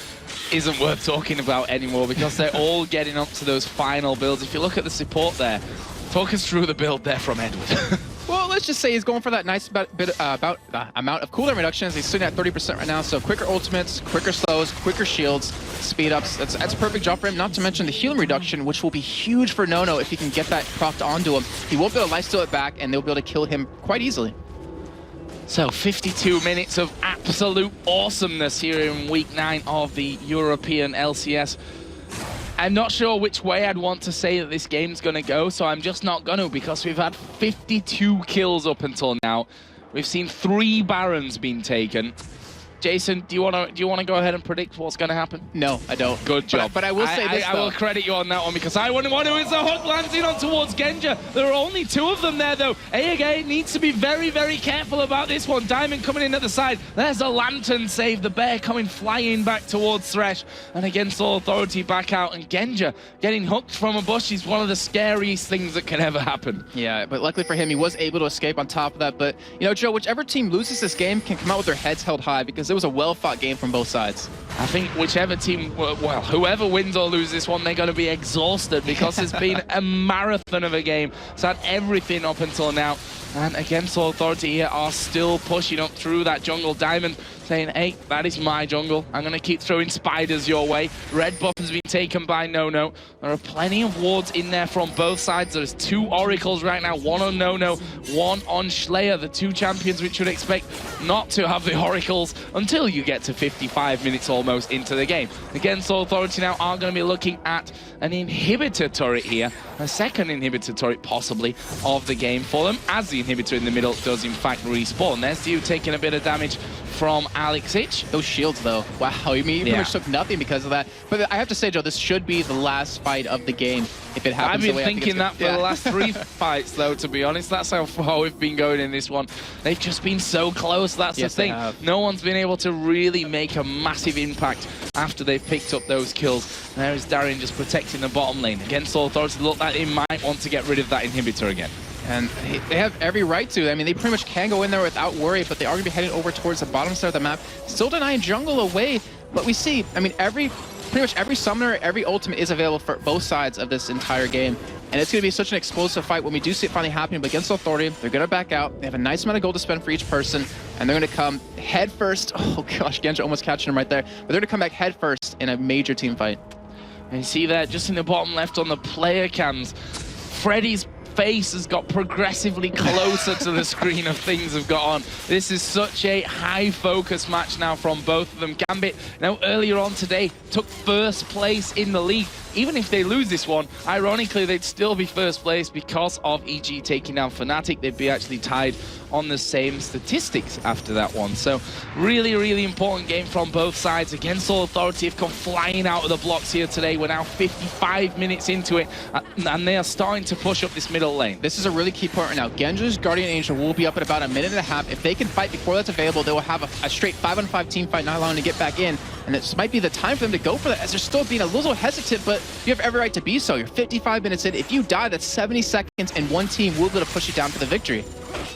isn't worth talking about anymore, because they're all getting up to those final builds. If you look at the support there, talk us through the build there from Edward. Well, let's just say he's going for that nice amount of cooldown reductions. He's sitting at 30% right now, so quicker ultimates, quicker slows, quicker shields, speed ups. That's a perfect job for him, not to mention the healing reduction, which will be huge for No if he can get that procced onto him. He won't be able to lifesteal it back, and they'll be able to kill him quite easily. So 52 minutes of absolute awesomeness here in week 9 of the European LCS. I'm not sure which way I'd want to say that this game's going to go, so I'm just not going to, because we've had 52 kills up until now. We've seen 3 Barons being taken. Jason, do you want to go ahead and predict what's going to happen? No, I don't. Good job. But I will say this, I will credit you on that one, because I want to is the hook lands in on towards Genji. There are only 2 of them there, though. AEG needs to be very, very careful about this one. Diamond coming in at the side. There's a lantern save. The bear coming flying back towards Thresh. And Against All Authority back out. And Genji getting hooked from a bush is one of the scariest things that can ever happen. Yeah, but luckily for him, he was able to escape on top of that. But, you know, Joe, whichever team loses this game can come out with their heads held high, because it was a well-fought game from both sides. I think whichever team, well, whoever wins or loses this one, they're going to be exhausted, because it's been a marathon of a game. It's had everything up until now. And against Authority here are still pushing up through that jungle. Diamond saying, hey, that is my jungle. I'm going to keep throwing spiders your way. Red buff has been taken by No-No. There are plenty of wards in there from both sides. There's 2 oracles right now, one on No-No, one on Slayer, the 2 champions which would expect not to have the oracles until you get to 55 minutes almost into the game. Against Authority now are going to be looking at an inhibitor turret here, a second inhibitor turret possibly of the game for them, as the inhibitor in the middle does in fact respawn. There's you taking a bit of damage from Alex Ich. Those shields though, wow, I mean, he pretty much took nothing because of that. But I have to say, Joe, this should be the last fight of the game if it happens. I've been thinking that for the last 3 fights though, to be honest. That's how far we've been going in this one. They've just been so close, that's the thing. No one's been able to really make a massive impact after they've picked up those kills. There is Darien just protecting the bottom lane. Against Authority, look like they might want to get rid of that inhibitor again. And they have every right to. I mean, they pretty much can go in there without worry, but they are going to be heading over towards the bottom side of the map, still denying jungle away. But we see, I mean, pretty much every summoner, every ultimate is available for both sides of this entire game. And it's going to be such an explosive fight when we do see it finally happening. But against Authority, they're going to back out. They have a nice amount of gold to spend for each person, and they're going to come head first. Oh gosh, Genja almost catching him right there. But they're going to come back head first in a major team fight. And you see that just in the bottom left on the player cams, Freddy's face has got progressively closer to the screen of things have got on. This is such a high focus match now from both of them. Gambit, now earlier on today, took first place in the league. Even if they lose this one, ironically, they'd still be first place because of EG taking down Fnatic. They'd be actually tied on the same statistics after that one. So really, really important game from both sides. Against Authority have come flying out of the blocks here today. We're now 55 minutes into it, and they are starting to push up this middle lane. This is a really key part right now. Genja's Guardian Angel will be up in about a minute and a half. If they can fight before that's available, they will have a straight 5-on-5 team fight, not allowing to get back in. And this might be the time for them to go for that, as they're still being a little hesitant, but you have every right to be so. You're 55 minutes in. If you die, that's 70 seconds, and one team will be able to push you down to the victory.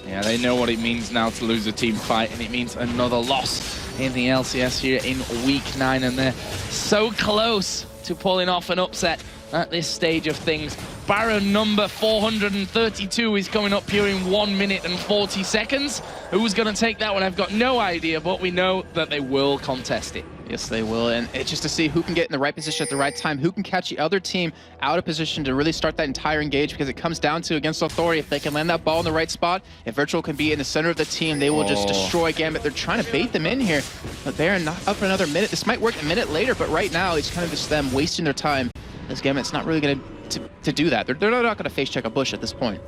Yeah, they know what it means now to lose a team fight, and it means another loss in the LCS here in Week 9, and they're so close to pulling off an upset at this stage of things. Baron number 432 is coming up here in 1 minute and 40 seconds. Who's going to take that one? I've got no idea, but we know that they will contest it. Yes, they will, and it's just to see who can get in the right position at the right time, who can catch the other team out of position to really start that entire engage, because it comes down to, against Authority, if they can land that ball in the right spot, if Virtual can be in the center of the team, they will just destroy Gambit. They're trying to bait them in here, but they're not up for another minute. This might work a minute later, but right now, it's kind of just them wasting their time, as Gambit's not really going to do that. They're not going to face check a bush at this point.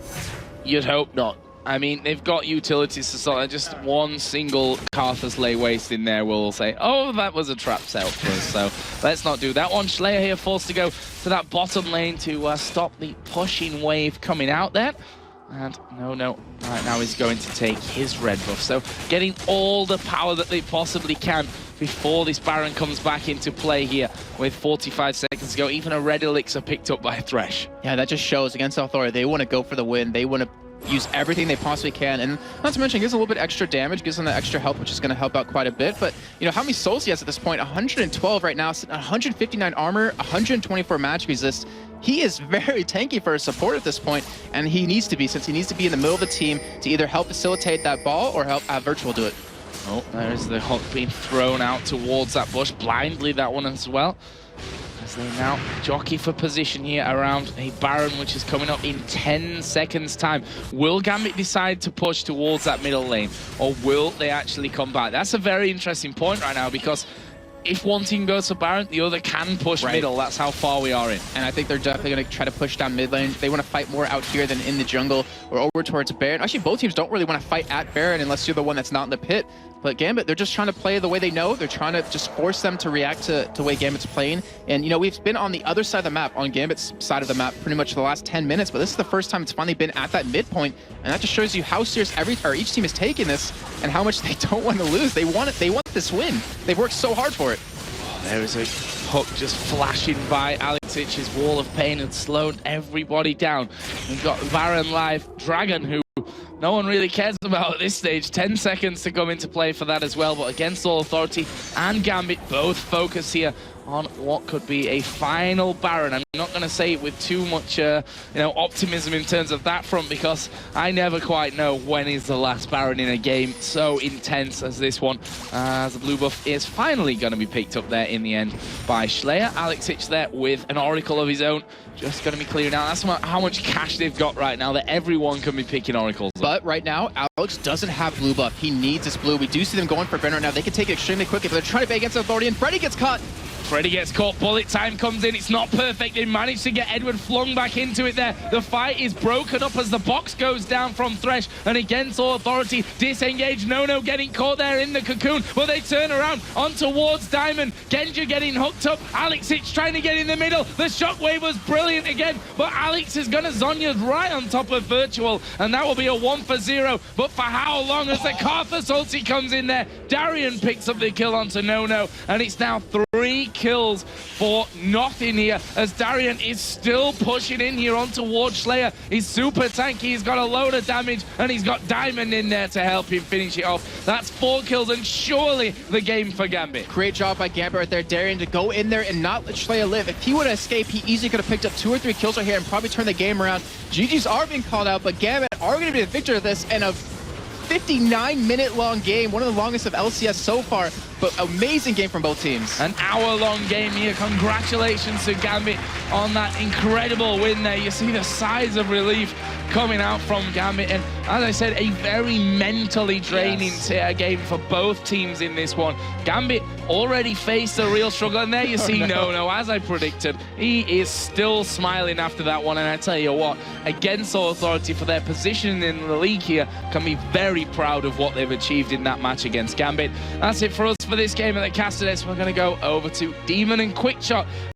You'd hope not. I mean, they've got utilities to sort of just one single Karthus lay waste in there will say, oh, that was a trap set for us, so let's not do that one. Slayer here forced to go to that bottom lane to stop the pushing wave coming out there. And No, right now he's going to take his red buff. So getting all the power that they possibly can before this Baron comes back into play here with 45 seconds to go. Even a red elixir picked up by Thresh. Yeah, that just shows against Authority, they want to go for the win. They want to use everything they possibly can, and not to mention, gives a little bit extra damage, gives them the extra help, which is going to help out quite a bit. But you know how many souls he has at this point? 112 right now, 159 armor, 124 magic resist. He is very tanky for a support at this point, and he needs to be, since he needs to be in the middle of the team to either help facilitate that ball or help have Virtual do it. Oh, there's the hook being thrown out towards that bush, blindly that one as well. As they now jockey for position here around a Baron, which is coming up in 10 seconds time. Will Gambit decide to push towards that middle lane, or will they actually come back? That's a very interesting point right now, because if one team goes to Baron, the other can push middle. That's how far we are in. And I think they're definitely going to try to push down mid lane. They want to fight more out here than in the jungle or over towards Baron. Actually, both teams don't really want to fight at Baron unless you're the one that's not in the pit. But Gambit, they're just trying to play the way they know. They're trying to just force them to react to the way Gambit's playing. And, you know, we've been on the other side of the map, on Gambit's side of the map, pretty much the last 10 minutes. But this is the first time it's finally been at that midpoint. And that just shows you how serious each team is taking this and how much they don't want to lose. They want this win. They've worked so hard for it. There is a hook just flashing by. Alex Ich's wall of pain had slowed everybody down. We've got Baron live, Dragon, who no one really cares about at this stage. 10 seconds to come into play for that as well. But against All Authority and Gambit, both focus here on what could be a final Baron. I'm not going to say it with too much optimism in terms of that front, because I never quite know when is the last Baron in a game so intense as this one, as the blue buff is finally going to be picked up there in the end by Slayer. Alexic there with an Oracle of his own, just going to be clearing out. That's how much cash they've got right now, that everyone can be picking Oracles. But right now, Alex doesn't have blue buff. He needs his blue. We do see them going for Baron right now. They can take it extremely quickly, but they're trying to bet against Authority, and Freddy gets caught. Freddy gets caught, bullet time comes in, it's not perfect, they managed to get Edward flung back into it there. The fight is broken up as the box goes down from Thresh, and against Authority, disengaged, No getting caught there in the cocoon, but they turn around on towards Diamond. Genja getting hooked up, Alexic trying to get in the middle, the shockwave was brilliant again, but Alex is gonna Zhonya's right on top of Virtual, and that will be a 1-for-0, but for how long as the Karthus ulti comes in there. Darian picks up the kill onto No, and it's now 3 kills for nothing here, as Darian is still pushing in here on towards Slayer. He's super tanky, he's got a load of damage, and he's got Diamond in there to help him finish it off. That's 4 kills, and surely the game for Gambit. Great job by Gambit right there, Darian, to go in there and not let Slayer live. If he would have escaped, he easily could have picked up 2 or 3 kills right here and probably turned the game around. GGs are being called out, but Gambit are going to be the victor of this, and a 59-minute long game, one of the longest of LCS so far, but amazing game from both teams. An hour-long game here. Congratulations to Gambit on that incredible win there. You see the sighs of relief coming out from Gambit, and as I said, a very mentally draining game for both teams in this one. Gambit already faced a real struggle, and there you see No, as I predicted, he is still smiling after that one, and I tell you what, against Authority for their position in the league here, can be very proud of what they've achieved in that match against Gambit. That's it for us for this game at the Castanes. We're going to go over to Demon and Quickshot.